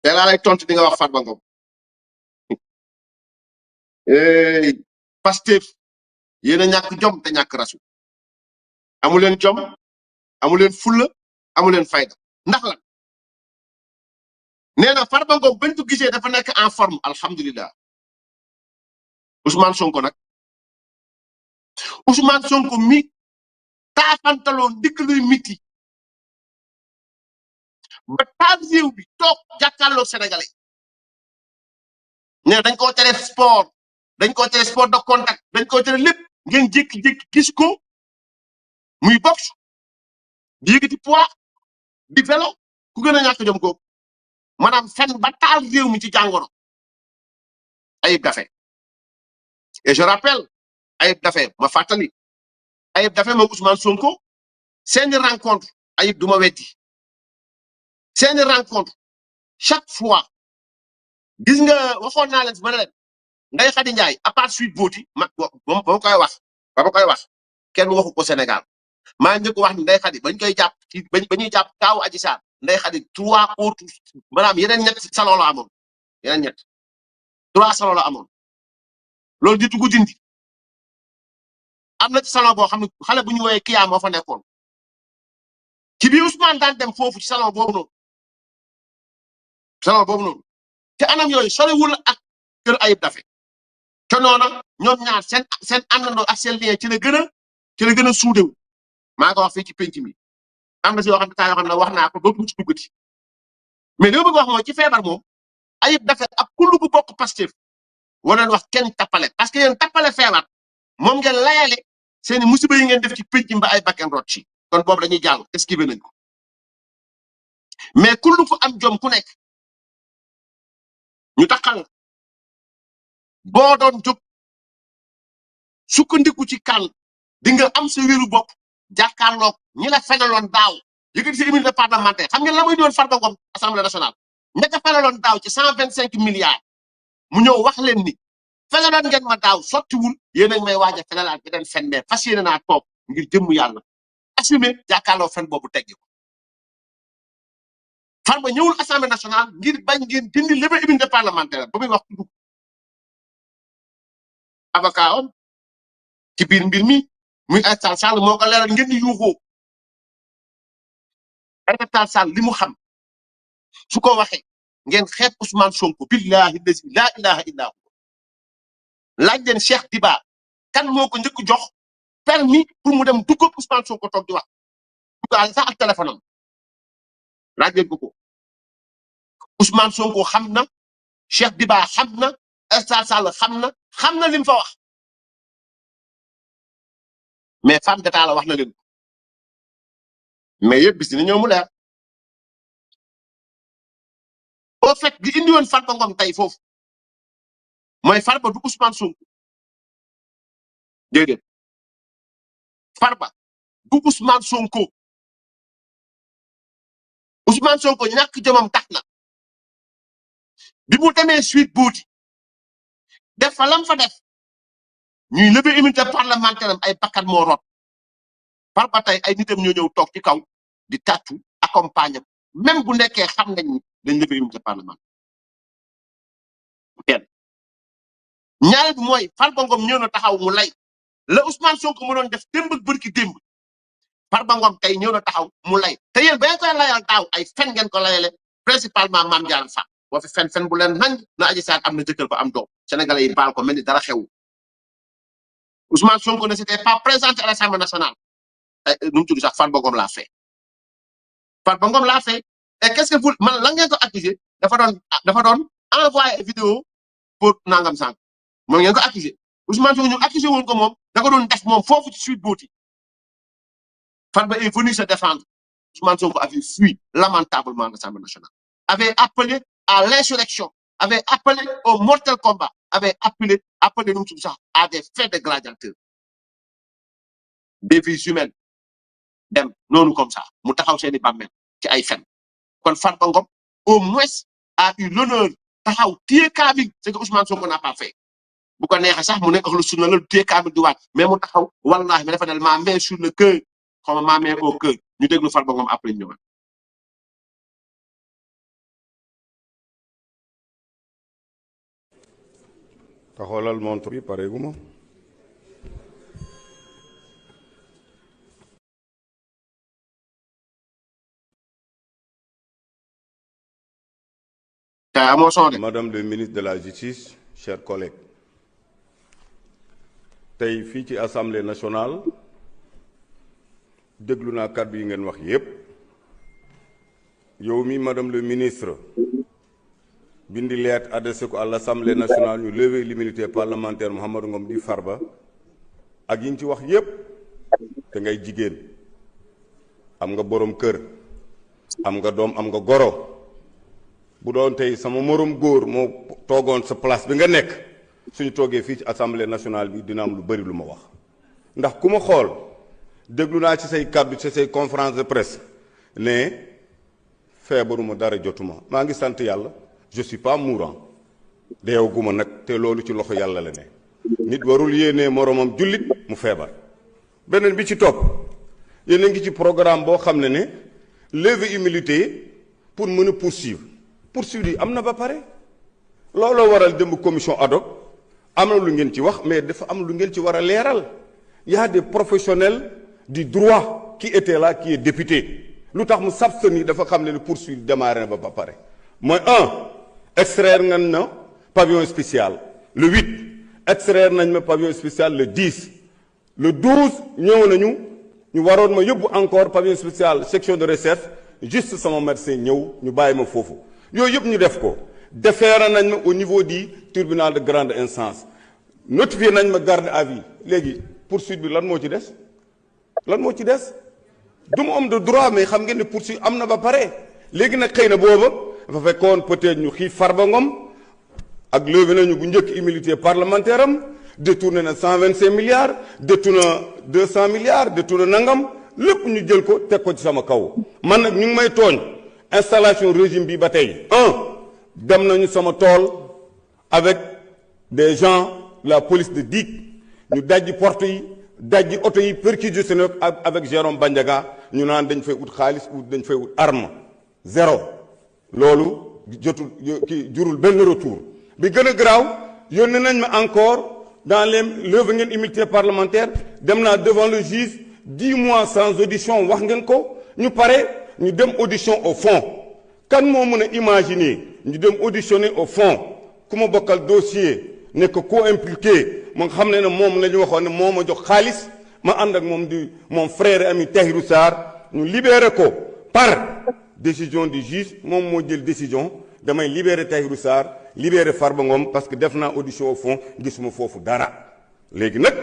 te laa lay tontu di nga wax Farba Ngom Pastef yéen a ñàkk jom te ñàkk rasu amu leen jom amu leen fulla amu leen fayda ndax la nee na Farba Ngom bañ ko gisee dafa nekk en forme alhamdulilah Ousmane Sonko mi taafantaloo ndik luy miti ba taal réew bi toog jàkkaarloo sénégalais ne dañ koo tere sport dañ koo tere sport de contact dañ koo tere lépp ngeen jékki-jékki gis ko muy boxe di yëkkati poids di vélo ku gën a ñàkk jom ko maanaam fen ba taal réew mi ci jàngoro Ayib Daffé et je rappelle Ayib Daffé ma fàttali Ayib Daffé moom Ousmane Sonko seeni rencontre Ayib du ma weddi seeni rencontre chaque fois gis nga waxoon naa leen si ma ne leen Ndeye Khady Ndiaye à part Sweet Beauty ma ba ma koy wax kenn waxu ko Sénégal maa njëkk wax ni Ndeye Khady bañ koy jàpp ci ba ñuy jàpp taawu Adji Sarr Ndeye Khady 3 autres maanaam yeneen ñett salon la amoon yeneen ñett 3 salon la amoon loolu di ko dindi am na ci salon boo xam ne xale bu ñu woowee Kiya moo fa nekkoon ci biir Ousmane daan dem foofu ci salon boobu noonu te anam yooyu soriwul ak kër Ayib Daffé te noona ñoom ñaar seen àndandoo ak seen lien ci la gën a suudewu maa ko wax fii ci penc mi am na si yoo xam ne taa yoo xam ne wax naa ko dootu mu ci duggati mais li ma bëgg wax mooy ci feebar moom Ayib Daffé ak kullu bu bokk Pastef wala leen wax kenn tappale parce que yéen tappale feebar moom ngeen layale seeni musiba yi ngeen def ci penc mba ay bakken rot ci kon boobu dañuy jàll esquiver nañ ko mais kullu fu am jom ku nekk ñu taxal boo doon jóg sukkandiku ci kan di nga am sa wéru bopp jàkkaarloog ñi la fenaloon daaw yëkkati si immunité parlementaire xam ngeen la muy doon Farba Ngom assemblée nationale ña ca fenaloon daaw ci 125 milliards mu ñëw wax leen ni fenaloon ngeen ma daaw sottiwul yéen a may waaj a fenalaat beneen fen mais fas yéene naa toog ngir jëmm yàlla assumer jàkkaarloo fen boobu teggi ko Farba ñëwul assemblée nationale ngir bañ ngeen dindi levée immunité parlementaire ba muy wax tudd avocat am ci biir mbir mi muy Aïssata Tall Sall moo ko leeral ngeen di yuuxoo Aïssata Tall Sall li mu xam su ko waxee ngeen xeeb Ousmane Sonko billahi lazi la ilaha illa hu laaj leen Cheikh Diba kan moo ko njëkk jox permis pour mu dem dugg ak Ousmane Sonko toog di wax duggaale sax ak téléphone am laaj leen ko Ousmane Sonko xam na Cheikh Diba xam na Aïssata Tall Sall xam na li mu fa wax mais femme d'état la wax na leen mais yëpp bis dina ñëw mu leer au fait gi indi woon Farba Ngom tey foofu mooy Farba du Ousmane Sonko déedéet Farba du Ousmane Sonko Ousmane Sonko ñàkk jomam tax na bi mu demee Sweet Beauty def fa lam fa def ñuy lever immunité parlementaire am ay bakkat moo rot Farba tey ay nitam ñoo ñëw toog ci kaw di tàccu accompagner même bu nekkee xam nañ ni dañ lever immunité parlementaire benn ñaareel bi mooy Farba Ngom ñëw na taxaw mu lay la Ousmane Sonko mu doon def démb ak bërki démb Farba Ngom tey ñëw na taxaw mu lay te yéen ba ngeen koy layal daaw ay fen ngeen ko layale principalement Mame Diarra Fam boo fi fen bu leen nañ na Adji Sarr am na jëkkër ba am doom sénégalais yi baal ko mel ni dara xew Ousmane Sonko ne s'était pas présenté à l'Assemblée nationale nu mu tudd sax Farba Ngom l'a fait Farba Ngom l'a fait et qu'est-ce que vous man la ngeen ko accusé dafa doon envoyé vidéo pour nangam sànq moom ngeen ko accusé Ousmane Sonko ñu accusé woon ko moom da ko doon def moom foofu ci Sweet Beauty Farba est venu se défendre Ousmane Sonko avait fui lamentablement à l'Assemblée nationale avait appelé à l'insurrection avait appelé au mortel combat avait appelé nu mu tudd sax à des faits de gladiateurs des vies humaines dem noonu comme ça mu taxaw seeni bàmmeel ci ay fen kon Farba Ngom au moins a eu l'honneur taxaw téye kaamil c'est que Ousmane Sonko n'a pas fait bu ko neexee sax mu nekk ahlu sunna la téye kaamil di waat mais mu taxaw wallahi mais dafa ne ma main sur le cœur xaw ma main au cœur ñu déglu Farba Ngom après ñu ñëwaat. te xoolal montre bi pareegu ma. Madame le ministre de la Justice, chers collègues, tey fii ci Assemblée nationale déglu naa kàddu yi ngeen wax yépp yow mi madame le ministre bindi lettre adressé ko à l'Assemblée nationale ñu lever l'immunité parlementaire Mouhamadou Ngom di Farba ak yi ñu ci wax yépp te ngay jigéen am nga borom kër am nga doom am nga goro bu doon tey sama morom góor moo toogoon sa place bi nga nekk suñu toogee fii ci assemblée nationale bi dina am lu bari lu ma wax ndax ku ma xool déglu naa ci say kàddu ci say conférence de presse ne feebaruma dara jotuma maa ngi sant yàlla je suis pas mourant deew guma nag te loolu ci loxo yàlla la ne nit warul yéenee moromam jullit mu feebar beneen bi ci topp yéen a ngi ci programme boo xam ne lever immunité pour mën a poursuivre yi am na ba pare looloo waral démb commission ad hoc am na lu ngeen ci wax mais dafa am lu ngeen ci war a leeral y a des professionnels du droit qui étaient là qui est député lu tax mu s'abstenir dafa xam ne poursuivre démarré na ba pare mooy extraire ngeen na pavillon spécial le 8 extraire nañ ma pavillon spécial le 10 le 12 ñëw nañu ñu waroon ma yóbbu encore pavillon spécial section de recherche juste sama médecin ñëw ñu bàyyi ma foofu yooyu yëpp ñu def ko déféré nañ ma au niveau du tribunal de grande instance notifié nañ ma garde à vue léegi poursuite bi lan moo ci des du ma homme de droit mais xam ngeen ne poursuite am na ba pare léegi nag xëy na booba dafa fekkoon peut-être ñu xiif Farba Ngom ak levé nañu bu njëkk immunité parlementaire am détourné na 125 milliards détourné 200 milliards détourné nangam lépp ñu jël ko teg ko ci sama kaw man nag ñu ngi may tooñ installation régime bi ba tey dem nañu sama tool avec des gens la police de DIC ñu dajji porte yi dajji oto yi perquisitionné avec Jérôme Bandiaga ñu naan dañ fay ut xaalis ou dañ fay ut arme zéro loolu jotul ki jurul benn retour bi gën a garaaw yónnee nañ ma encore dans les levées ngeen immunité parlementaire dem naa devant le juge 10 mois sans audition wax ngeen ko ñu pare ñu dem audition au fond kan moo mën a imaginer ñu dem auditionner au fond ku ma bokkal dossier nekk co-impliqué ma nga xam ne moom la ñu waxoon ne moo ma jox xaalis ma ànd ak moom di mon frère ami Tahirou Sarr ñu libéré ko par décision du juge moom moo jël décision damay libéré Tahirou Sarr libéré Farba Ngom parce que def naa audition au fond gisuma foofu dara léegi nag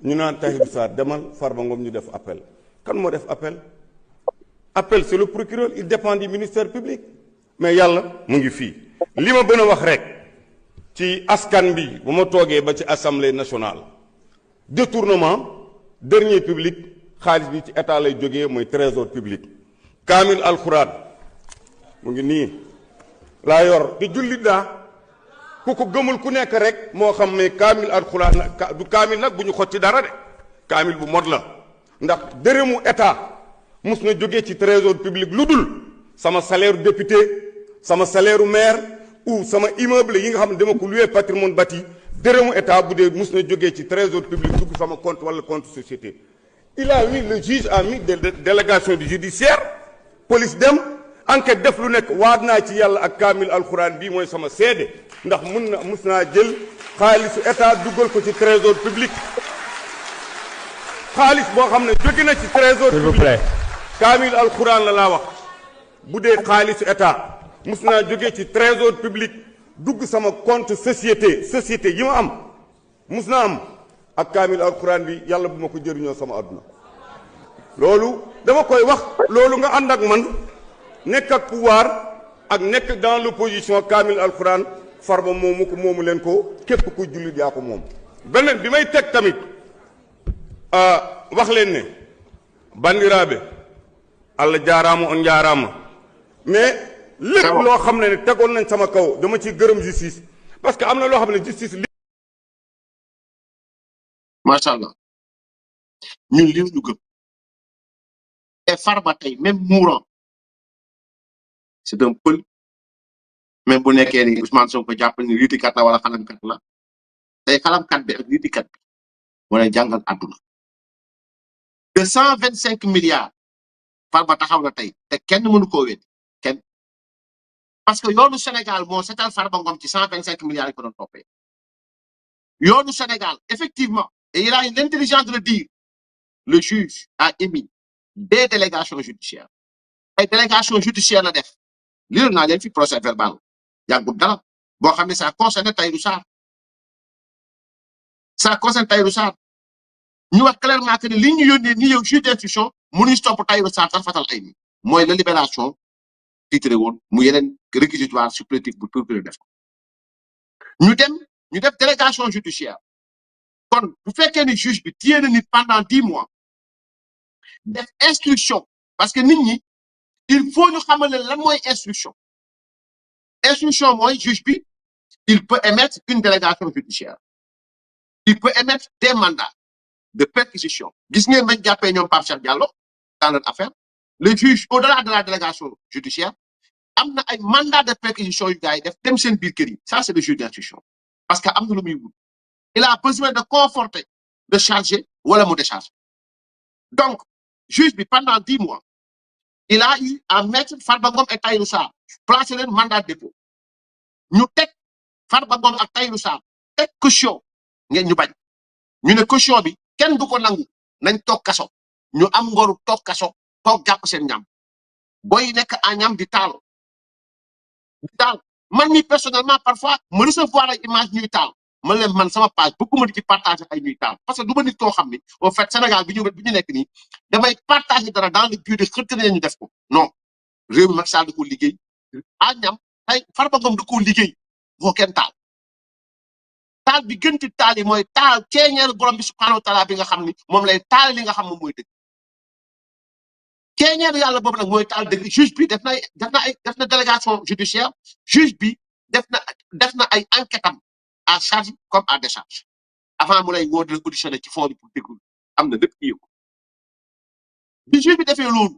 ñu naan Tahirou Sarr demal Farba Ngom ñu def appel kan moo def appel c'est le procureur il dépend du ministère public mais yàlla mu ngi fii li ma bën a wax rek ci askan bi bu ma toogee ba ci assemblée nationale détournement dernier public xaalis bi ci état lay jógee mooy trésor public kaamil alxuraan mu ngi nii laa yor di jullit daa ku ko gëmul ku nekk rek moo xam ne kaamil alxuraan du kaamil nag bu ñu xotti dara de kaamil bu mod la ndax dërëmu état mus na jógee ci trésor public lu dul sama salaire député sama salaire maire ou sama immeuble yi nga xam ne dama ko loué patrimoine bâti dërëmu état bu dee mus na jógee ci trésor public dugg sama compte wala compte société il a mis le juge a mis des délégations du judiciaire police dem enquête def lu nekk waat naa ci yàlla ak kaamil alxuraan bii mooy sama seede ndax mus naa jël xaalisu état duggal ko ci trésor public xaalis boo xam ne jóge na ci trésor public s'il vous plaît kaamil alxuraan la laa wax bu dee xaalisu état mus naa jógee ci trésor public dugg sama compte société yi ma am mus naa am ak kaamil alxuraan bi yàlla bu ma ko jëriñoo sama àdduna loolu dama koy wax loolu nga ànd ak man nekk ak pouvoir ak nekk dans l'opposition kaamil alxuraan Farba moomu ko moomu leen ko képp ku jullit yaa ko moom beneen bi may teg tamit wax leen ne bandiraabe Allah jaaraama on jaaraama mais lépp loo xam ne tegoon nañ sama kaw dama ciy gërëm justice parce que am na loo xam ne justice li macha allah ñun li ñu gëm et Farba tey même mourant c'est un pël même bu nekkee ni Ousmane Sonko jàpp ni riitikat la wala xalamkat la tey xalamkat bi ak riitikat bi moo lay jàngal àdduna de 125 milliards Farba taxaw na tey te kenn mënu koo wéet kenn parce que yoonu Sénégal moo seetal Farba Ngom ci 125 milliards yi ko doon toppee yoonu Sénégal effectivement et il a l'intelligence de le dire le juge a émis des délégations judiciaires ay délégations judiciaires la def lire naa leen fi procès verbal yàggul dara boo xam ne ça concerne Tahirou Sarr ñu wax clairement que ni li ñu yónnee ni yow juge d'instruction mënuñu topp Tahirou Sarr sax fatal ay nit mooy la libération titré woon mu yeneen réquisitoire supplétif bu procureur def ñu def délégation judiciaire kon bu fekkee ni juge bi téye na nit pendant 10 mois def instruction parce que nit ñi il faut ñu xamal leen lan mooy instruction mooy juge bi il peut émettre une délégation judiciaire il peut émettre des mandats de perquisition gis ngeen bañ jàppee ñoom Pape Cheikh Diallo dans leur affaire le juge au-delà de la délégation judiciaire am na ay mandat de perquisition yu gars yi def dem seen biir kër yi ça c'est le juge d'instruction parce que am na lu muy wut il a besoin de conforter de charger wala mu décharger donc juge bi pendant 10 mois il a eu à mettre Farba Ngom et Tahirou Sarr placer leen mandat de dépôt ñu teg Farba Ngom ak Tahirou Sarr teg caution ngeen ñu bañ ñu ne caution bi kenn du ko nangu nañ toog kaso ñu am ngoru toog kaso toog jàpp seen ñam boy nekk à ñam di taal man mi personnellement parfois me recevoir ay image ñuy taal man leen man sama page bëgguma di ci partager ay ñuy taal parce que du ma nit koo xam ni au fait Sénégal bi ñu nekk nii damay partager dara dans le but de xëtt ñu def ko non réew mi Macky Sall da ko liggéey à ñam tey Farba Ngom da koo liggéey boo kenn taal bi gën ci taal yi mooy taal ceeñeelu borom bi subhanahu wa taala bi nga xam ni moom lay taal li nga xam moom mooy dëgg ceeñeelu yàlla boobu nag mooy taal dëgg juge bi def na délégation judiciaire juge bi def na ay enquête am à charge comme à décharge avant mu lay woo di la auditionné ci fond bi pour déglu am na lépp ci yëngu bi juge bi defee loolu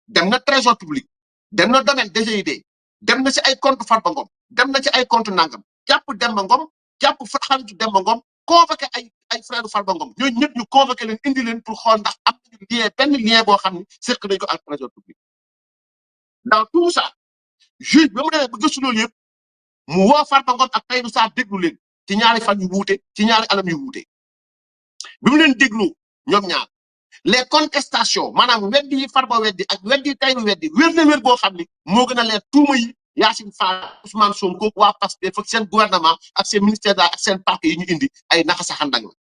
dem na trésor public dem na domaine DGID dem na ci ay compte Farba Ngom dem na ci ay compte nangam jàpp Demba Ngom jàpp xaritu Demba Ngom convoqué ay frère Farba Ngom ñooñu ñëpp ñu convoqué leen indi leen pour xool ndax am nañu lien benn lien boo xam ne seq nañ ko ak trésor public dans tout ça juge ba mu demee ba gëstu loolu yëpp mu woo Farba Ngom ak Tahirou Sarr déglu leen ci ñaari fan yu wuute ci ñaari anam yu wuute bi mu leen déglu ñoom ñaar les contestations maanaam weddi yi Farba weddi ak weddi Tahirou weddi wér na wér boo xam ni moo gën a leer tuuma yi Yacine Fall Ousmane Sonko waa Pastef ak seen gouvernement ak seen ministère daal ak seen parti yi ñu indi ay naxa saxandang la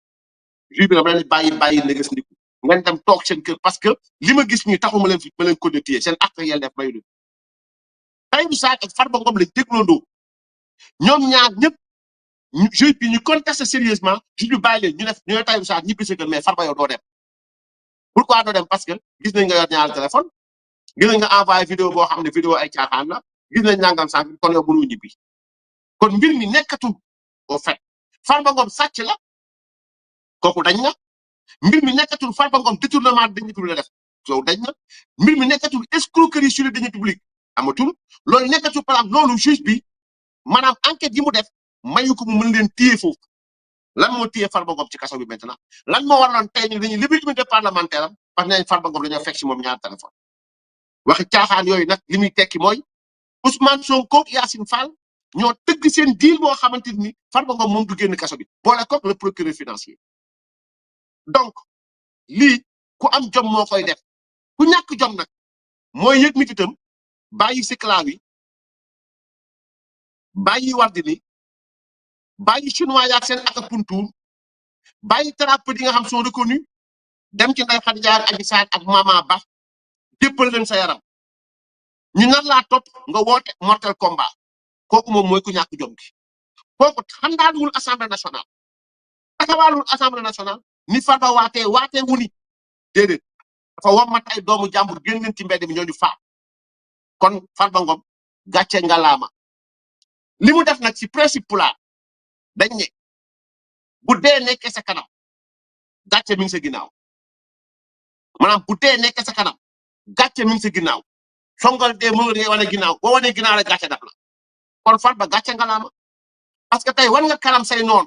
juge bi dama leen bàyyi négas ndiku ngeen dem toog seen kër parce que li ma gis ñuy taxuma leen fi ma leen connecté seen acte yel def mayu Tahirou Sarr ak Farba Ngom lañ dégloondoo ñoom ñaar ñëpp juge bi ñu contesté sérieusement juge bi bàyyi leen ñu ne Tahirou Sarr ñibbi sa kër mais Farba yow doo dem pourquoi doo dem parce que gis nañ nga yor ñaari téléphone gis nañ nga envoyé vidéo boo xam ne vidéo ay caaxaan la gis nañ nangam sànq kon yow mënoo ñibbi kon mbir mi nekkatul au fait Farba Ngom sàcc la kooku dañ na mbir mi nekkatul Farba Ngom détournement de deniers publics la def loolu dañ na mbir mi nekkatul escroquerie sur les deniers publics amatul loolu nekkatul par exemple loolu juge bi maanaam enquête yi mu def mayu ko mu mën leen téye foofu lan moo téye Farba Ngom ci kaso bi maintenant lan moo waraloon tey ñu dañuy liberté parlementaire am parce que nee nañ Farba Ngom dañoo fekk si moom ñaar téléphone waxi caaxaan yooyu nag li muy tekki mooy Ousmane Sonko Yacine Fall ñoo tëgg seen deal boo xamante ni Farba Ngom moom du génn kaso bi boole koog le procureur financier donc lii ku am jom moo koy def ku ñàkk jom nag mooy yëg mititam bàyyi Seclaw yi bàyyi Wardini bàyyi chinois yaak seen akapuntuur bàyyi thérapeute yi nga xam sont reconnus dem ci Ndeye Khady Ndiaye Adji Sarr ak Mama Ba jéppal leen sa yaram ñu nar laa topp nga woote mortel combat kooku moom mooy ku ñàkk jom gi kooku xandaaluwul assemblée nationale taxawaalul assemblée nationale ni Farba waatee wu ni déedéet dafa wommat ay doomu jàmbur génn leen ci mbedd mi ñooñu faat kon Farba Ngom gàcce ngalaama li mu def nag ci principe pulaar dañ ne bu dee nekkee sa kanam gàcce mi ngi sa ginnaaw maanaam bu dee nekkee sa kanam gàcce mi ngi sa ginnaaw songal dee mënul ngay wane ginnaaw boo wanee ginnaaw rek gàcce daf la kon Farba gàcce ngalaama parce que tey wan nga kanam say noon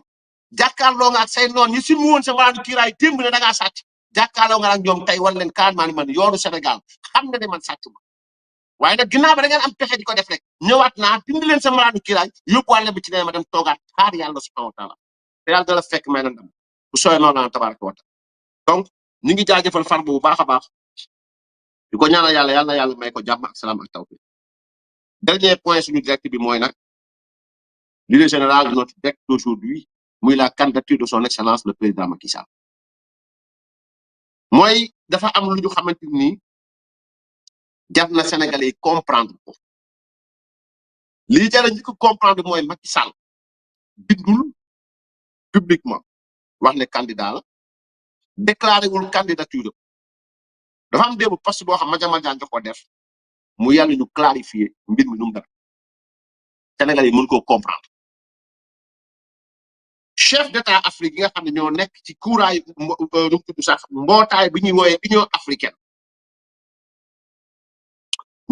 jàkkaarloo nga ak say noon ñu si mu woon sa wàllu kiiraay démb ne da ngaa sàcc jàkkaarloo nga ak ñoom tey wan leen carrément ni man yoonu Sénégal xam na ne man sàcc ma waaye nag ginnaaw ba da ngeen am pexe di ko def rek ñëwaat naa dindi leen sa wàllu kiiraay yóbbuwaale bi ci ne ma dem toogaat xaar yàlla subhanahu wa taala te yàlla dala fekk may na ndam bu sooy noonu la tabaraka wa taala donc ñu ngi jaajëfal Farba bu baax a baax di ko ñaanal yàlla na yàlla may ko jàmm ak salaam ak tawfiq. Dernier point suñu direct bi mooy nag l'idée générale de notre direct d'aujourd'hui muy la candidature de son excellence le président Macky Sall. mooy dafa am lu ñu xamante ni jar na Sénégalais yi comprendre ko lii jar ñu ko comprendre mooy Macky Sall bindul publiquement wax ne candidat la déclaré wul candidature dafa am démb poste boo xam Madiambal Diagne ko def mu yàlla ñu clarifier mbir mi nu mu def Sénégalais yi mën koo comprendre chef d'état Afrique yi nga xam ne ñoo nekk ci kuuraay nu mu tudd sax mbootaay bi ñuy wooyee Union africaine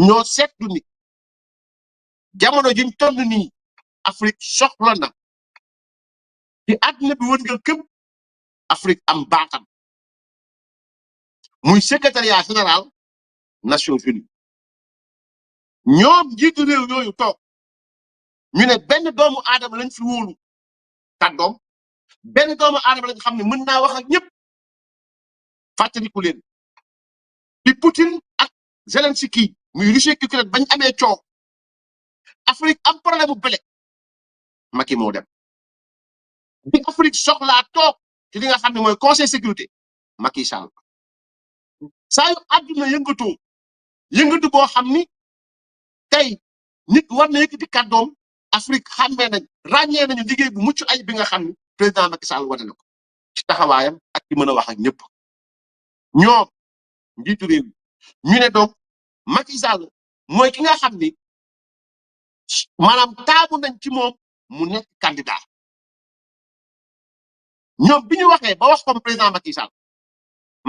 ñoo seetlu ni jamono jiñ toll nii Afrique soxla na ci àdduna bi wër nga këpp Afrique am baatam muy secrétariat général Nations Unies ñoom njiitu réew yooyu toog ñu ne benn doomu aadama lañ fi wóolu kàddoom benn doomu aadama lañ xam ne mën naa wax ak ñëpp fàttaliku leen di Poutine ak Zelensky muy Russie ak Ukraine bañ amee coow Afrique am problème bu bële Macky moo dem bi Afrique soxlaa toog ci li nga xam ne mooy conseil sécurité Macky Sall saa yu àdduna yëngatu boo xam ni tey nit war na yëkkati kàddoom Afrique xàmmee nañ ràññee nañu liggéey bu mucc ay bi nga xam ni président Macky Sall wane na ko ci taxawaayam ak ci mën a wax ak ñëpp ñoom njiitu réew mi ñu ne donc Macky Sall mooy ki nga xam ni maanaam taamu nañ ci moom mu nekk candidat ñoom bi ñu waxee ba wax comme président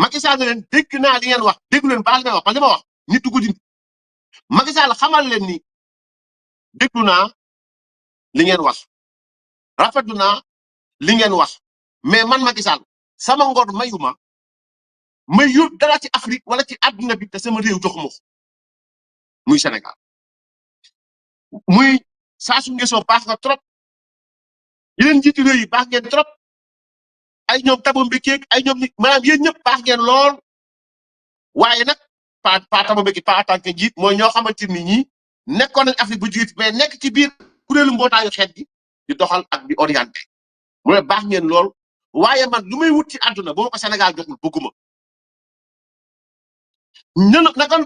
Macky Sall ne leen dégg naa li ngeen wax déggu leen baax li may wax parce que li ma wax nit du ko dindi Macky Sall xamal leen ni déglu naa li ngeen wax rafetlu naa li ngeen wax mais man Macky Sall sama ngor mayuma may yóbbu dara ci Afrique wala ci àdduna bi te sama réew joxuma ko muy Sénégal muy Sassou Nguesso baax nga trop yeneen njiitu réew yi baax ngeen trop ay ñoom Thabo Mbeki ay ñoom nit maanaam yéen ñëpp baax ngeen lool waaye nag pas Thabo Mbeki pas en tant que njiit mooy ñoo xamante ni ñii nekkoon nañ Afrique bu jiit mais nekk ci biir kuréelu mbootaayu xeet gi di doxal ak di orienté mu ne baax ngeen lool waaye man lu may wut ci àdduna boo ko Sénégal joxul bëgguma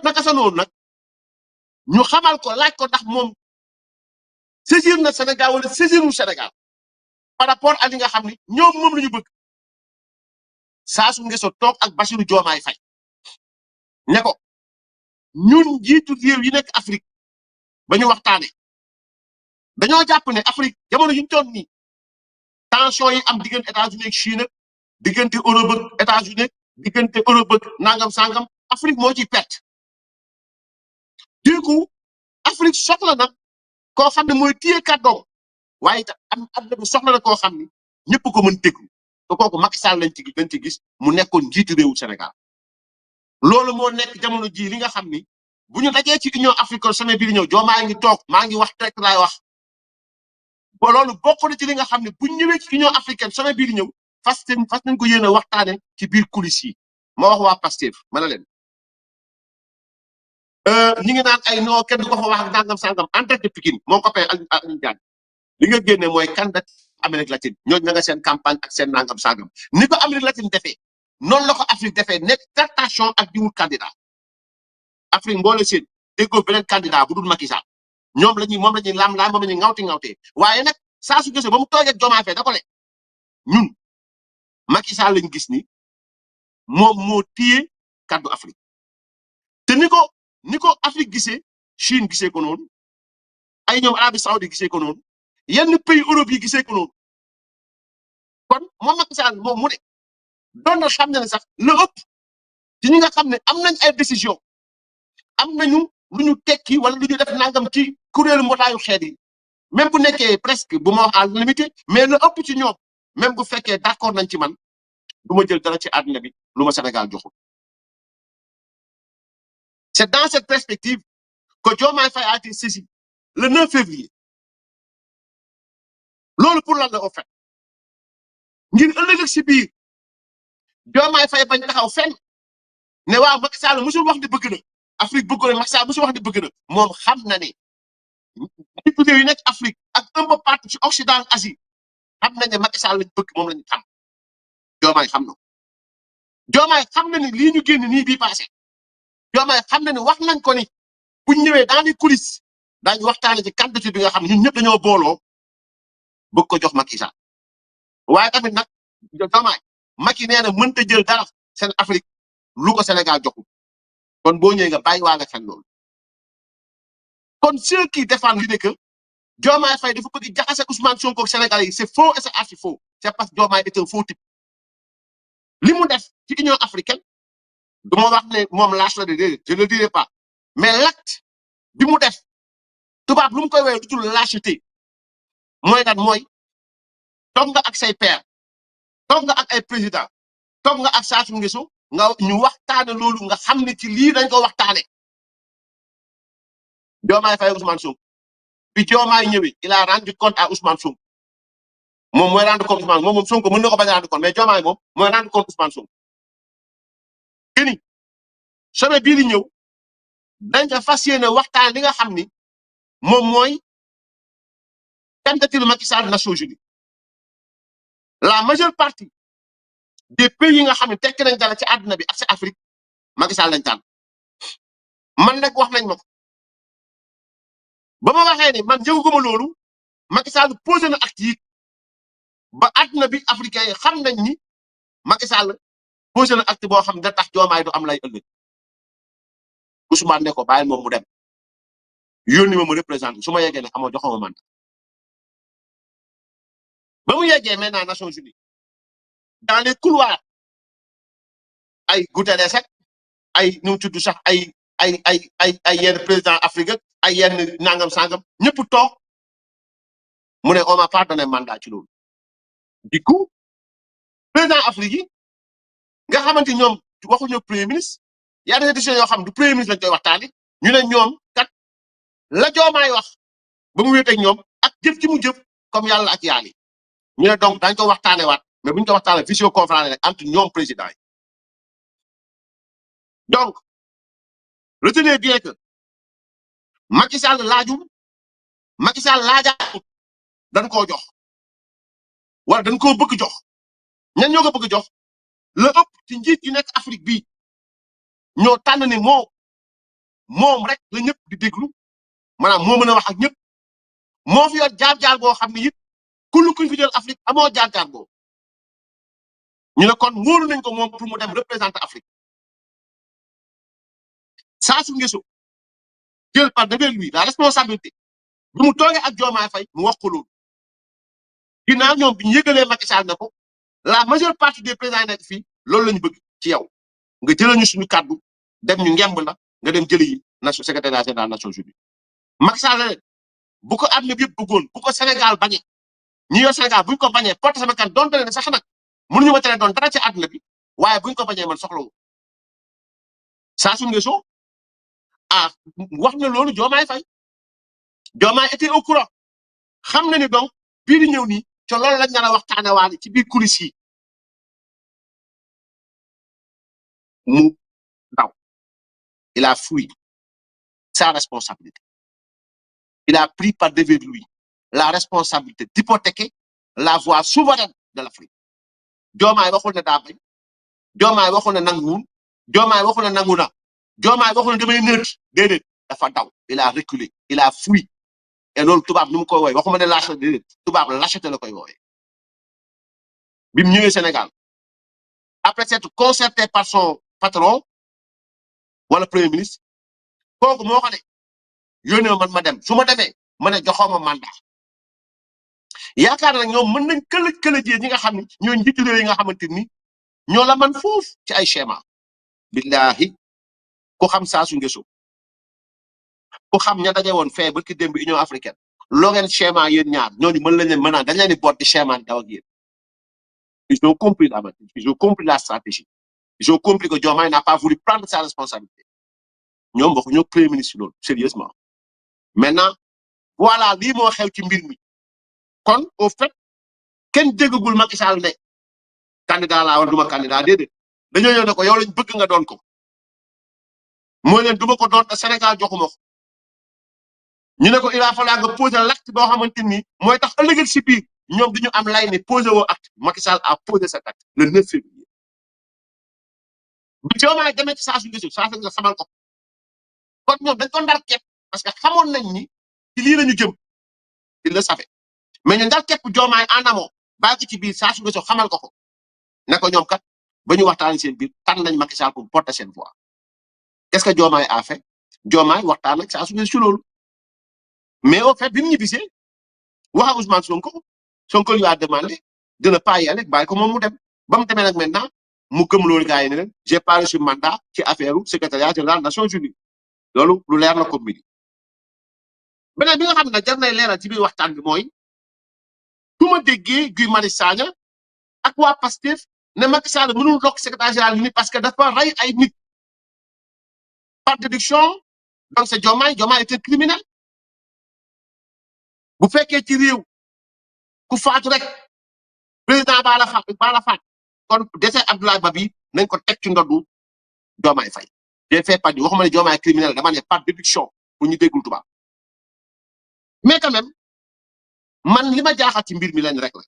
naka sa noonu nag ñu xamal ko laaj ko ndax moom saisir na Sénégal wala saisirul Sénégal par rapport ak li nga xam ni ñoom moom la ñu bëgg Sassou Nguesso toog ak Bassirou Diomaye Faye ne ko ñun njiitu réew yi nekk Afrique ba ñu waxtaane dañoo jàpp ne Afrique jamono yi ñu toon nii tension yi am diggante États-Unis ak Chine diggante Europe ak États-Unis diggante Europe ak nangam sangam Afrique moo ciy perte du coup Afrique soxla na koo xam ne mooy téye kàddoom waaye itam am àdduna bi soxla na koo xam ni ñëpp ko mën déglu te kooku Macky Sall lañ ci gis mu nekkoon njiitu réewu Sénégal loolu moo nekk jamono ji li nga xam ni bu ñu dajee ci Union africaine semaine bii di ñëw Diomaye ngi toog maa ngi wax direct laay wax ba loolu bokk na ci li nga xam ne bu ñu ñëwee ci Union africaine semaine bii di ñëw fas nañ ko yéene waxtaane ci biir coulisses yi ma wax waa Pastef ma ne leen ñi ngi naan ay non kenn du ko fa wax ak nangam sangam en tant que Pikine moo ko pay Alioune Diagne li nga génne mooy candidat Amérique latine ñooñu na nga seen campagne ak seen nangam sangam ni ko Amérique latine defee noonu la ko Afrique defee nekk tentation ak di wut candidat Afrique mboole seen déggoo beneen candidat bu dul Macky Sall moom la ñuy moom la ñuy ŋawtee waaye nag Sassou Nguesso ba mu toogee ak Diomaye Faye da ko le ñun Macky Sall lañ gis ni moom moo téye kaddu Afrique te ni ko Afrique gisee Chine gisee ko noonu ay ñoom Arabie Saoudite gisee ko noonu yenn pays Europe yi gisee ko noonu kon moom Macky Sall moom mu ne doon na xam ne sax la ëpp ci ñi nga xam ne am nañ ay décision am nañu lu ñu tekki wala lu ñu def nangam ci kuréelu mbootaayu xeet yi même bu nekkee presque bu ma wax à limité mais la ëpp ci ñoom même bu fekkee d'accord nañ ci man du ma jël dara ci àdduna bi lu ma Sénégal joxul. C'est dans cette perspective que Diomaye Faye a été saisi le 9 février loolu pour lan la au fait ngir ëllëg si biir Diomaye Faye bañ taxaw fenn ne waaw Macky Sall musul wax ni bëgg na Afrique bëgg na Macky Sall bu si wax ne bëgg na moom xam na ne député yu nekk Afrique ak un peu partout ci Occident Asie xam nañ ne Macky Sall lañ bëgg moom lañu xam Diomaye xam na Diomaye xam na ni lii ñu génn nii bii passé Diomaye xam na ni wax nañ ko ni bu ñu ñëwee dans les coulisses daañu waxtaane ci candidature bi nga xam ne ñun ñëpp dañoo booloo bëgg ko jox Macky Sall waaye tamit nag Diomaye Macky nee na mënta jël dara seen Afrique lu ko Sénégal joxul kon boo ñëwee nga bàyyi waale xel loolu kon ceux qui défendent l'idée que Diomaye Faye dafa bëgg jaxase Ousmane Sonko ak Sénégalais yi c'est faux et c'est archi faux c'est parce que Diomaye est un faux type li mu def ci Union africaine du ma wax ne moom lâche la de déedéet je ne le dirai pas mais l'acte bi mu def tubaab lu mu koy woowee du tul lâcheté mooy lan mooy toog nga ak say père toog nga ak ay président toog nga ak Sassou Nguesso nga ñu waxtaane loolu nga xam ne ci lii dañ ko waxtaane Diomaye Faye Ousmane Sonko bi Diomaye ñëwee il a rendu compte à Ousmane Sonko moom mooy rendre compte Ousmane moom Sonko mën na ko bañ a rendre compte mais Diomaye moom mooy rendre compte Ousmane Sonko keni semaine bii di ñëw dañ ko fas yéene waxtaan li nga xam ni moom mooy candidature Macky Sall Nations Unies la majeure partie des pays yi nga xam ne tekk nañ dara ci àdduna bi ak ci Afrique Macky Sall lañ tànn man nag wax nañ ma ko ba ma waxee ni man yëguma loolu Macky Sall posé na acte yi ba àdduna bi africain yi xam nañ ni Macky Sall posé na acte boo xam ne da tax Diomaye du am lay ëllëg Ousmane ne ko bàyyi moom mu dem yónni ma mu représenté su ma yeggee ne amoo joxoo ma mandat ba mu yeggee maintenant Nations Unies dans les couloirs ay Guterres ak ay nu mu tudd sax ay yenn président Afrique ay yenn nangam sangam ñëpp toog mu ne on m'a pas donné mandat ci loolu du coup président Afrique yi nga xamante ñoom waxuñu premier ministre y a des décisions yoo xam du premier ministre lañ koy waxtaanee ñu ne ñoom kat la Diomaye wax ba mu wéeteeg ñoom ak jëf ci mu jëf comme yàlla ak yaali ñu ne donc dañ ko waxtaanee waat mais bu ñu ko waxtaanee visioconférence rek entre ñoom président yi donc retenez bien que Macky Sall laajul Macky Sall laajaatut dañ koo jox wala dañ koo bëgg jox ñan ñoo ko bëgg jox la ëpp ci njiit yi nekk Afrique bii ñoo tànn ni moom rek la ñëpp di déglu maanaam moo mën a wax ak ñëpp moo fi yor jaar-jaar boo xam ne it kuñ fi jël Afrique amoo jaar-jaar boobu ñu ne kon wóolu nañ ko moom pour mu dem représenter Afrique Sassou Nguesso jël par devant lui la responsabilité bi mu toogee ak Diomaye Faye mu wax ko loolu ginnaaw ñoom bi ñu yëgalee Macky Sall na ko la majeure partie des présidents yi nekk fii loolu la ñu bëgg ci yow nga jëlee ñu suñu kàddu dem ñu ngemb la nga dem jëli yi secrétaire général des Nations Unies Macky Sall bu ko àdduna bi yëpp bëggoon bu ko Sénégal bañee ñi yor Sénégal buñ ko bañee porte sama kan doonte ne sax nag mënuñu ma tere doon dara ci àdduna bi waaye buñ ko bañee man soxlawu Sassou Nguesso wax na loolu Diomaye Faye Diomaye était au courant xam na ni donc bii di ñëw nii ci loolu lañ nar a waxtaane waale ci biir coulisses yi mu daw il a fui sa responsabilité il a pris par devers de lui la responsabilité d'hypothéquer la voie souveraine de l'Afrique Diomaye waxul ne daa bañ Diomaye waxul ne nanguwul Diomaye waxul ne nangu na Diomaye waxul ne damay neutre déedéet dafa daw il a reculé il a fui et loolu tubaab ni mu koy wooye waxuma ne lâche la déedéet tubaab lâcheté la koy wooye bi mu ñëwee Sénégal après s'être concerté par son patron wala premier ministre kooku moo ko ne yónnee man ma dem su ma demee ma ne joxoo ma mandat yaakaar nag ñoom mën nañ këlëjee ñi nga xam ne ñoo njiitu réew yi nga xamante ni ñoo la man foofu ci ay schéma billahi ku xam Sassou Nguesso ku xam ña daje woon fee barki démb Union africaine loo ngeen schéma yéen ñaar ñooñu mën lañ leen mën a dañ leen di boot di schéma daw ak yéen ils ont compris la stratégie ils ont compris que Diomaye n'a pas voulu prendre sa responsabilité ñoom waxu ñoo premier ministre loolu sérieusement maintenant voilà lii moo xew ci mbir mi kon au fait kenn déggagul Macky Sall ne candidat laa wala duma candidat déedéet dañoo ñëw ne ko yow lañ bëgg nga doon ko mooy leen du ma ko doon te Sénégal joxuma ko ñu ne ko il va falloir nga poser l'acte boo xamante ni mooy tax ëllëgal si biir ñoom du ñu am lay ne posé woo acte Macky Sall a posé cet acte le 9 février. bi Diomaye demee ci saa su nga xamal ko kon ñoom dañ ko ndar képp parce que xamoon nañ ni ci lii la ñu jëm il le savait mais ñu ndar képp Diomaye en amont bàyyi ci biir saa su nga xamal ko ne ko ñoom kat ba ñu waxtaan seen biir tànn nañ Macky Sall pour porter seen voix qu'est-ce que Diomaye a fait Diomaye waxtaan ak saa su nga si loolu mais au fait bi mu ñibbisee wax ak Ousmane Sonko lui a demandé de ne pas y aller bàyyi ko moom mu dem ba mu demee nag maintenant mu gëm loolu gars yi ne leen j'ai pas reçu mandat ci affaire secrétariat général Nations Unies loolu lu leer la comme midi beneen bi nga xam ne jar nay leeral ci biir waxtaan bi mooy su ma déggee Guy Marius Sagna ak waa Pastef ne Macky Sall mënul dokk secrétaire général ni parce que dafa rey ay nit par déduction donc c'est Diomaye était criminel bu fekkee ci réew ku faatu rek président baala faat kon décès Abdoulaye Babi nañ ko teg ci ndoddu Diomaye Faye j'ai fait pas di waxuma ne Diomaye criminel dama ne par déduction bu ñu déggul tubaab mais quand même man li ma jaaxal ci mbir mi leen rek la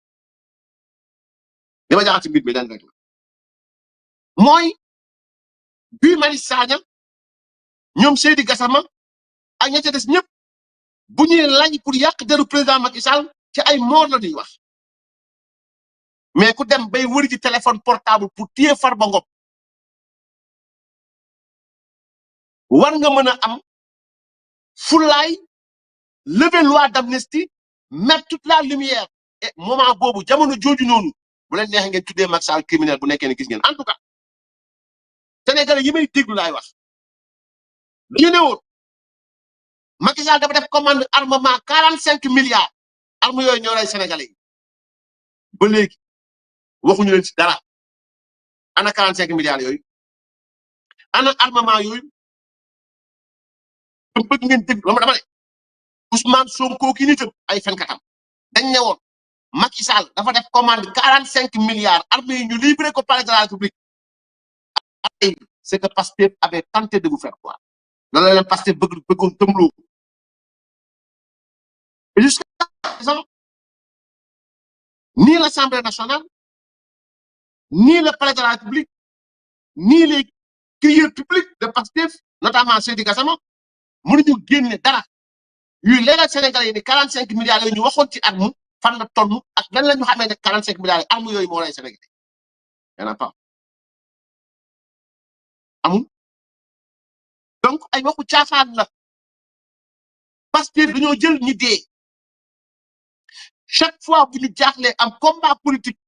mooy Guy Marius Sagna ñoom Seydi Gassama ak ña ca des ñëpp bu ñuy lañ pour yàq deru président Macky Sall ci ay moor la ñuy wax mais ku dem bay wëri ci téléphone portable pour téye Farba Ngom war nga mën a am fulaay lever loi d'amnistie mettre toute la lumière et moment boobu jamono jooju noonu bu leen neexee ngeen tuddee Macky Sall criminel bu nekkee ne gis ngeen en tout cas Sénégalais yi may déglu laay wax dañu ne woon Macky Sall dafa def commande armement 45 milliards armes yooyu ñoo lay Sénégalais yi ba léegi waxuñu leen ci dara ana 45 milliards yooyu ana armement yooyu bëgg ngeen déglu dama ne Ousmane Sonko ki nitam ay fenkatam dañ ne woon Macky Sall dafa def commande 45 milliards armées yi ñu livré ko palais de la République c'est que Pastef avait tenté de vous faire croire loolu la leen Pastef bëggoon tëmloo et jusqu'à présent ni l'Assemblée nationale ni le palais de la République ni les crieurs publics de Pastef notamment Seydi Gassama mënuñu génne dara yuy leeral Sénégalais yi ne 45 milliards yooyu ñu waxoon ci arme fan la toll ak lan la ñu xamee ne 45 milliards yi arme yooyu moo lay Sénégalais y en a pas amul donc ay waxu caaxaan la Pastef dañoo jël ñi dee chaque fois bu ñu jaaxlee am combat politique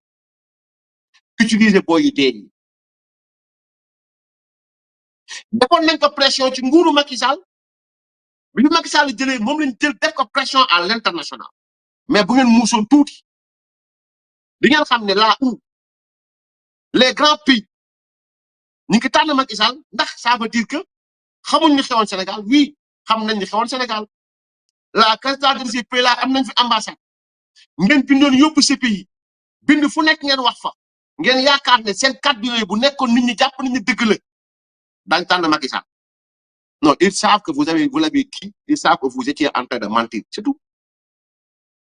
utiliser booy yu dee yi defoon nañ ko pression ci nguuru Macky Sall bi ñu Macky Sall jëlee moom lañ jël def ko pression à l'international mais bu ngeen muusoon tuuti di ngeen xam ne là où les grands pays ñu ngi tànn Macky Sall ndax ça veut dire que xamuñ ni xewoon Sénégal oui xam nañ ni xewoon Sénégal la quasi-totalité de ces pays là am nañ fi ambassade ngeen bindoon yóbbu ces pays bind fu nekk ngeen wax fa ngeen yaakaar ne seen kàddu yooyu bu nekkoon nit ñi jàpp nañ ne dëgg la daañu tànn Macky Sall non ils savent que vous l'avez dit ils savent que vous étiez en train de mentir c'est tout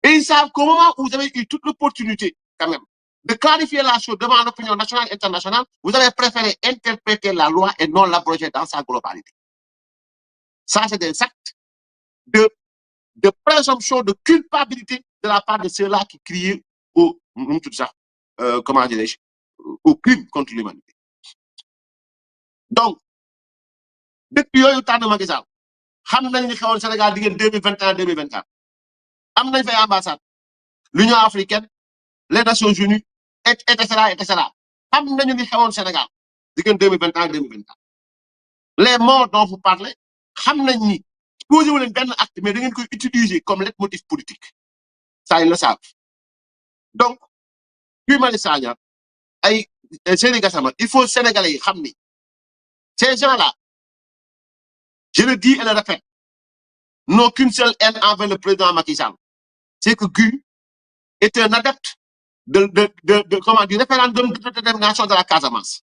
et ils savent qu'au moment où vous avez eu toute l'opportunité quand même de clarifier la chose devant l'opinion nationale et internationale vous avez préféré interpréter la loi et non l'abroger dans sa globalité ça c'est des actes de présomption de culpabilité de la part de ceux-là qui criaient au comment dirais-je au crime contre l'humanité donc depuis yooyu tànn Macky Sall xam nañ ni xewoon Sénégal diggante 2021 2024 am nañ fay ambassade l'Union africaine les Nations Unies et cetera xam nañu ni xewoon Sénégal diggante 2021 2024 les morts dont vous parlez xam nañ ni posé wu leen benn acte mais da ngeen koy utiliser comme leitmotiv politique ça ils le savent donc Guy Marius Sagna ay Seydi Gassama il faut Sénégalais yi xam ni ces gens-là je le dis et le répète n'ont qu'une seule haine envers le président Macky Sall c'est que Guy est un adepte du référendum de détermination de la Casamance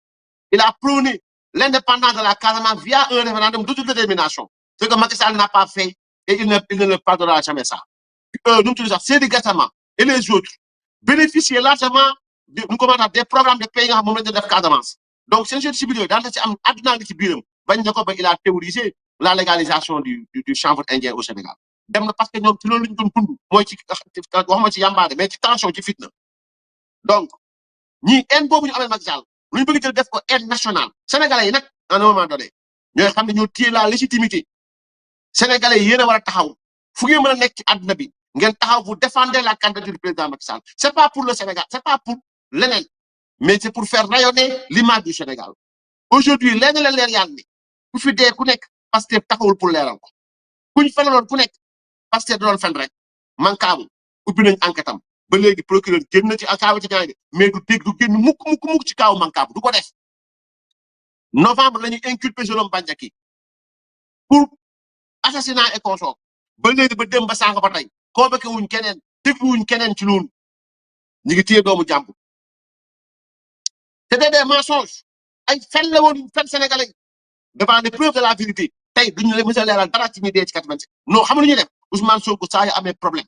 il a prôné l'indépendance de la Casamance via un référendum d'autodétermination. Ce que Macky Sall n'a pas fait et il ne le pardonnera jamais ça. Nous disons Seydi Gassama et les autres bénéficient largement des programmes de pays en moment de Casamance. Donc, c'est un jeu de civil. Dans il a théorisé la légalisation du chanvre indien au Sénégal. Parce que nous avons mais tension ci fitna. Donc, ñi en bobu ñu amel Macky Sall lu bëgg jël def ko aide nationale sénégalais yi nak à un moment donné ñoy xam ne ñoo téye la légitimité sénégalais yi yéen wara taxaw fu ngeen mëna nekk ci àdduna bi ngeen taxaw vous défendez la candidature du président Macky Sall c'est pas pour le Sénégal c'est pas pour leneen mais c'est pour faire rayonner l'image du Sénégal aujourd'hui lenn la leer yàlla ni ku fi dee ku nekk Pastef taxawul pour leeral ko kuñ fenaloon ku nekk Pastef da doon fen rek mankaabu ubbi nañ enquête am ba léegi procureur génn na ci kaaw ci ñaay mais du dégg du génn mukk ci kaaw mankaabu du ko def novembre la ñuy inculpé Jérôme Bandiaky pour assassinat et consort ba léegi ba dem ba sànq ba tey convoqué wuñ keneen déglu wuñ keneen ci loolu ñu ngi téye doomu jàmbur c'était des mensonges ay fen la woon fen sénégalais devant les preuves de la vérité tey duñu la mës a leeral dara ci ñi dee ci 87 non xam nga lu ñuy def Ousmane Sonko saa yu amee problème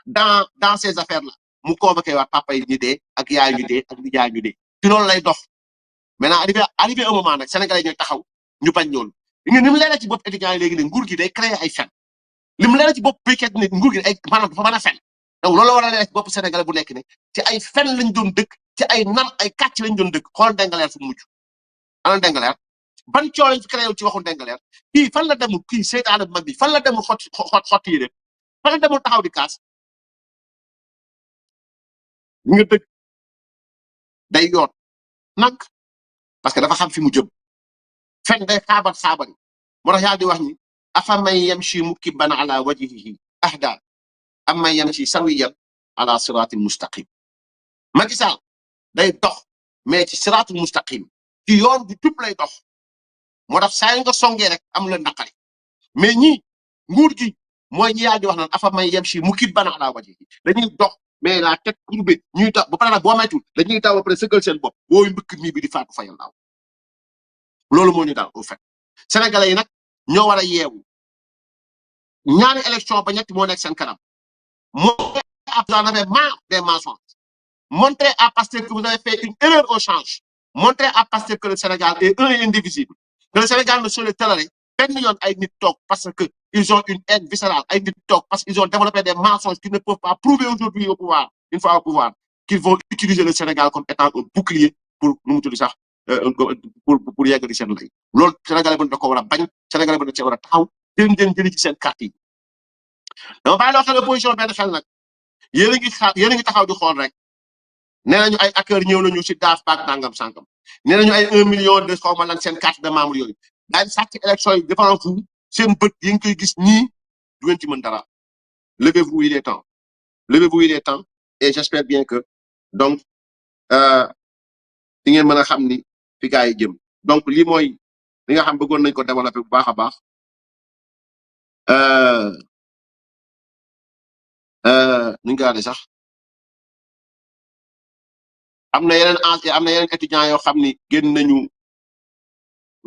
dans ces affaires là mu convoqué waat papa yi ñu dee ak yaay ñu dee ak nijaay ñu dee ci loolu lay dox maintenant arrivé un moment nag sénégalais ñooy taxaw ñu bañ ñoolu ni mu leeral ci bopp étudiants yi léegi ne nguur gi day créer ay fen li mu leeral ci bopp béykat ne nguur gi ay maanaam dafa mën a fen donc loolu la war a leeral ci bopp sénégalais bu nekk ne ci ay fen lañ doon dëkk ci ay nar ay kàcc lañ doon dëkk xool Ndingler fu mujj ana Ndingler ban coow lañ fi créé ci waxu Ndingler kii fan la demul kii seytaane bu mag bi fan la demul xotti yi fan la demul taxaw di kaas nga dëgg day yoot nag parce que dafa xam fi mu jëm fen day xaabar moo tax yàlla di wax ni afa man yamshi mukibban ala wajhihi ahda am man yamshi sawiyan ala siratin mustaqim Macky Sall day dox mais ci siratul mustaqim ci yoon bu jub lay dox moo tax saa nga songee rek am la naqari mais ñi nguur gi mooy ñi yaa di wax naan afa man yamshi mukibban ala wajhihi dañuy dox mais la tête courbée ñuy tax ba pare nag boo maytul dañuy taw ba pare sëggal seen bopp booy mbëkk mii bi di faatu fayal daaw loolu moo ñu daal au fait sénégalais yi nag ñoo war a yeewu ñaari élection ba ñetti moo nekk seen kanam montrez à vous en avez marre des mensonges montrez à Pastef que vous avez fait une erreur au change montrez à Pastef que le Sénégal est un et indivisible que le Sénégal ne se le toléré benn yoon ay nit toog parce que ils ont une haine viscérale ay nit toog parce qu'ils ont développé des mensonges qu'ils ne peuvent pas prouver aujourd'hui au pouvoir une fois au pouvoir qu'ils vont utiliser le Sénégal comme étant un bouclier pour nu mu tudd sax pour yeggali seen lay loolu Sénégalais bu da ko war a bañ Sénégalais bu da cee war a taxaw jëli ci seen carte yi dama bàyyi loo xam ne opposition benn xel nag yéen a ngi taxaw di xool rek nee nañu ay acteurs ñëw nañu ci daaf baak nangam sànkam nee nañu ay 1 million de xaw ma lan seen carte de membre yooyu daañu sàcc élection yi defaroon fu seen bët yi ngi koy gis ñii du ngeen ci mën dara levez-vous il est temps et j'espère bien que donc di ngeen mën a xam ni fi gars yi jëm donc lii mooy li nga xam bëggoon nañ ko développer bu baax a baax ñu ngi gaade sax am na yeneen étudiants yoo xam ni génn nañu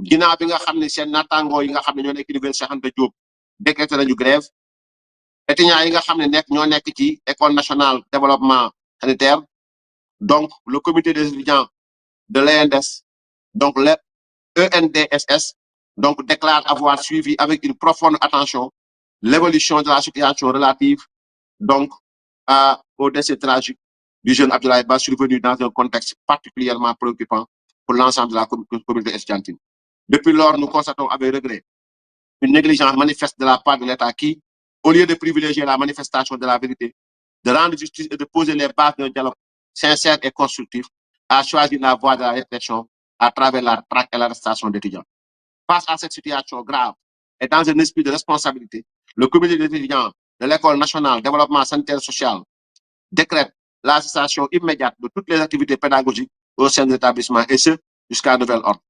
ginnaaw bi nga xam ne seen naataangoo yi nga xam ne ñoo nekk université Cheikh Anta Diop décrété nañu grève étudiants yi nga xam ne ñoo nekk ci école nationale développement sanitaire donc le comité des étudiants de l'ENDS donc le ENDSS donc déclare avoir suivi avec une profonde attention l'évolution de la situation relative donc au décès tragique du jeune Abdoulaye Ba survenu dans un contexte particulièrement préoccupant pour l'ensemble de la communauté estudiantine. Depuis lors, nous constatons avec regret une négligence manifeste de la part de l'État qui, au lieu de privilégier la manifestation de la vérité, de rendre justice et de poser les bases d'un dialogue sincère et constructif, a choisi la voie de la répression à travers la traque et l'arrestation d'étudiants. Face à cette situation grave et dans un esprit de responsabilité, le comité des étudiants de l'École nationale développement sanitaire et social décrète la cessation immédiate de toutes les activités pédagogiques au sein de l'établissement et ce, jusqu'à nouvel ordre.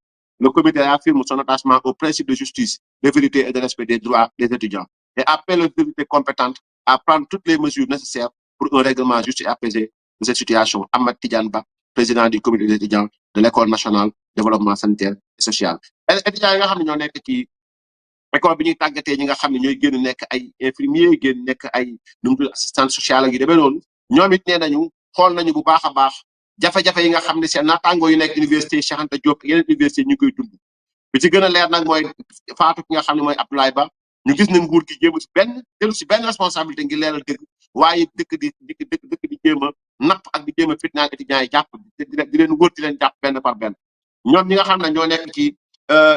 Le comité affirme son attachement au principe de justice, de vérité et de respect des droits des étudiants et appelle les autorités compétentes à prendre toutes les mesures nécessaires pour un règlement juste et apaisé de cette situation. Ahmed Tidiane Ba, président du comité des étudiants de l'école nationale développement sanitaire et social. étudiants yi nga xam ne ñoo nekk ci école bi ñuy tàggatee ñi nga xam ne ñooy génn nekk ay infirmier génn nekk ay nu mu tudd assistante sociale ak yu demee noonu ñoom it nee nañu xool nañu bu baax a baax jafe-jafe yi nga xam ne seen naataangoo yu nekk université Cheikh Anta Diop yeneen université ñu koy dund bi ci gën a leer nag mooy faatu ki nga xam ne mooy Abdoulaye Ba ñu gis ne nguur gi jéem si benn dellu si benn responsabilité ngir leeral dëgg waaye dëkk di jéem a napp ak di jéem a fitnaal étudiants yi jàpp di leen wër di leen jàpp benn par benn ñoom ñi nga xam ne ñoo nekk ci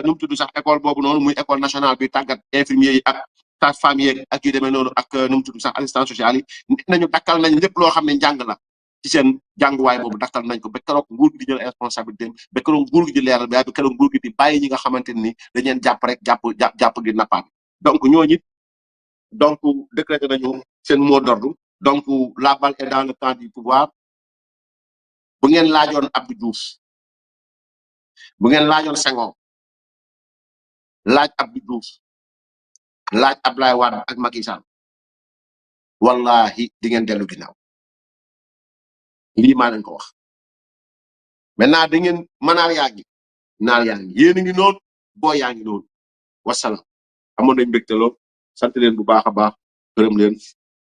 nu mu tudd sax école boobu noonu muy école nationale bi tàggat infirmier yi ak sage-femme yi ak yu demee noonu ak nu mu tudd sax assistance sociale yi nit nañu dakkal nañ lépp loo xam ne njàng la ci seen jànguwaay boobu dakkal nañ ko ba keroog nguur gi di jël responsabilité ba keroog nguur gi di leeral ba keroog nguur gi di bàyyi ñi nga xamante ni dañ leen jàpp rek jàpp gi nappaat donc ñooñu donc décrété nañu seen mot d'ordre donc la balle est dans le camp du pouvoir bu ngeen laajoon Abdou Diouf bu ngeen laajoon Senghor laaj Abdou Diouf laaj Abdoulaye Wade ak Macky Sall wallahi di ngeen dellu ginnaaw lii maa leen ko wax maintenant da ngeen mënaar yaa ngi naar yaa ngi yéen a ngi noonu boo yaa ngi noonu wasalaam amoon nañ mbégte lool sant leen bu baax a baax gërëm leen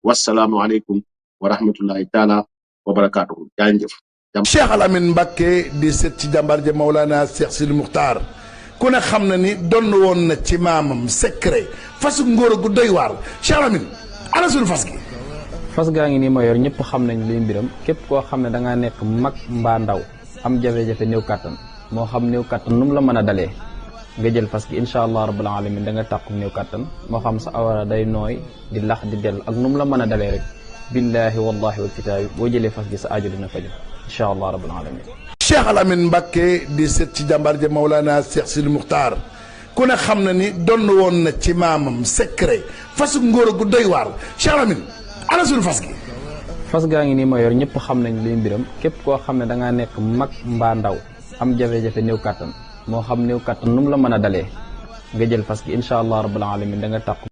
wasalaamualeykum wa rahmatullahi taala wa barakaatuhu yaa ngi jëf. Cheikh Al Amine Mbacké di set ci jàmbaar ja Mawlana Cheikh Sidi Muxtaar ku ne xam na ni donn woon na ci maamam secret fasu ngóor gu doy waar Cheikh Al Amine ana suñu fas gi. fas gaa ngi nii ma yor ñëpp xam nañ luy mbiram képp koo xam ne da ngaa nekk mag mbaa ndaw am jafe-jafe néew kàttan moo xam néew kàttan nu mu la mën a dalee nga jël fas gi incha allah rabbul alamin da nga tàqu néew kàttan moo xam sa awara day nooy di lax di dell ak nu mu la mën a dalee rek billahi wallahi wal kitaabi boo jëlee fas gi sa aajo dina faju incha allah rabbul alamin. Cheikh Al Amine Mbacké di set ci jàmbaar ja Mawlana Cheikh Sidi Muxtaar ku ne xam na ni donn woon na ci maamam secret fasu ngóor gu doy waar Cheikh Al Amine ana suñu fas gi. fas gaa ngi nii ma yor ñëpp xam nañ luy mbiram képp koo xam ne da ngaa nekk mag mbaa ndaw am jafe-jafe néew kàttan moo xam néew kàttan nu mu la mën a dalee nga jël fas gi incha allah rabbul alamin da nga tàqu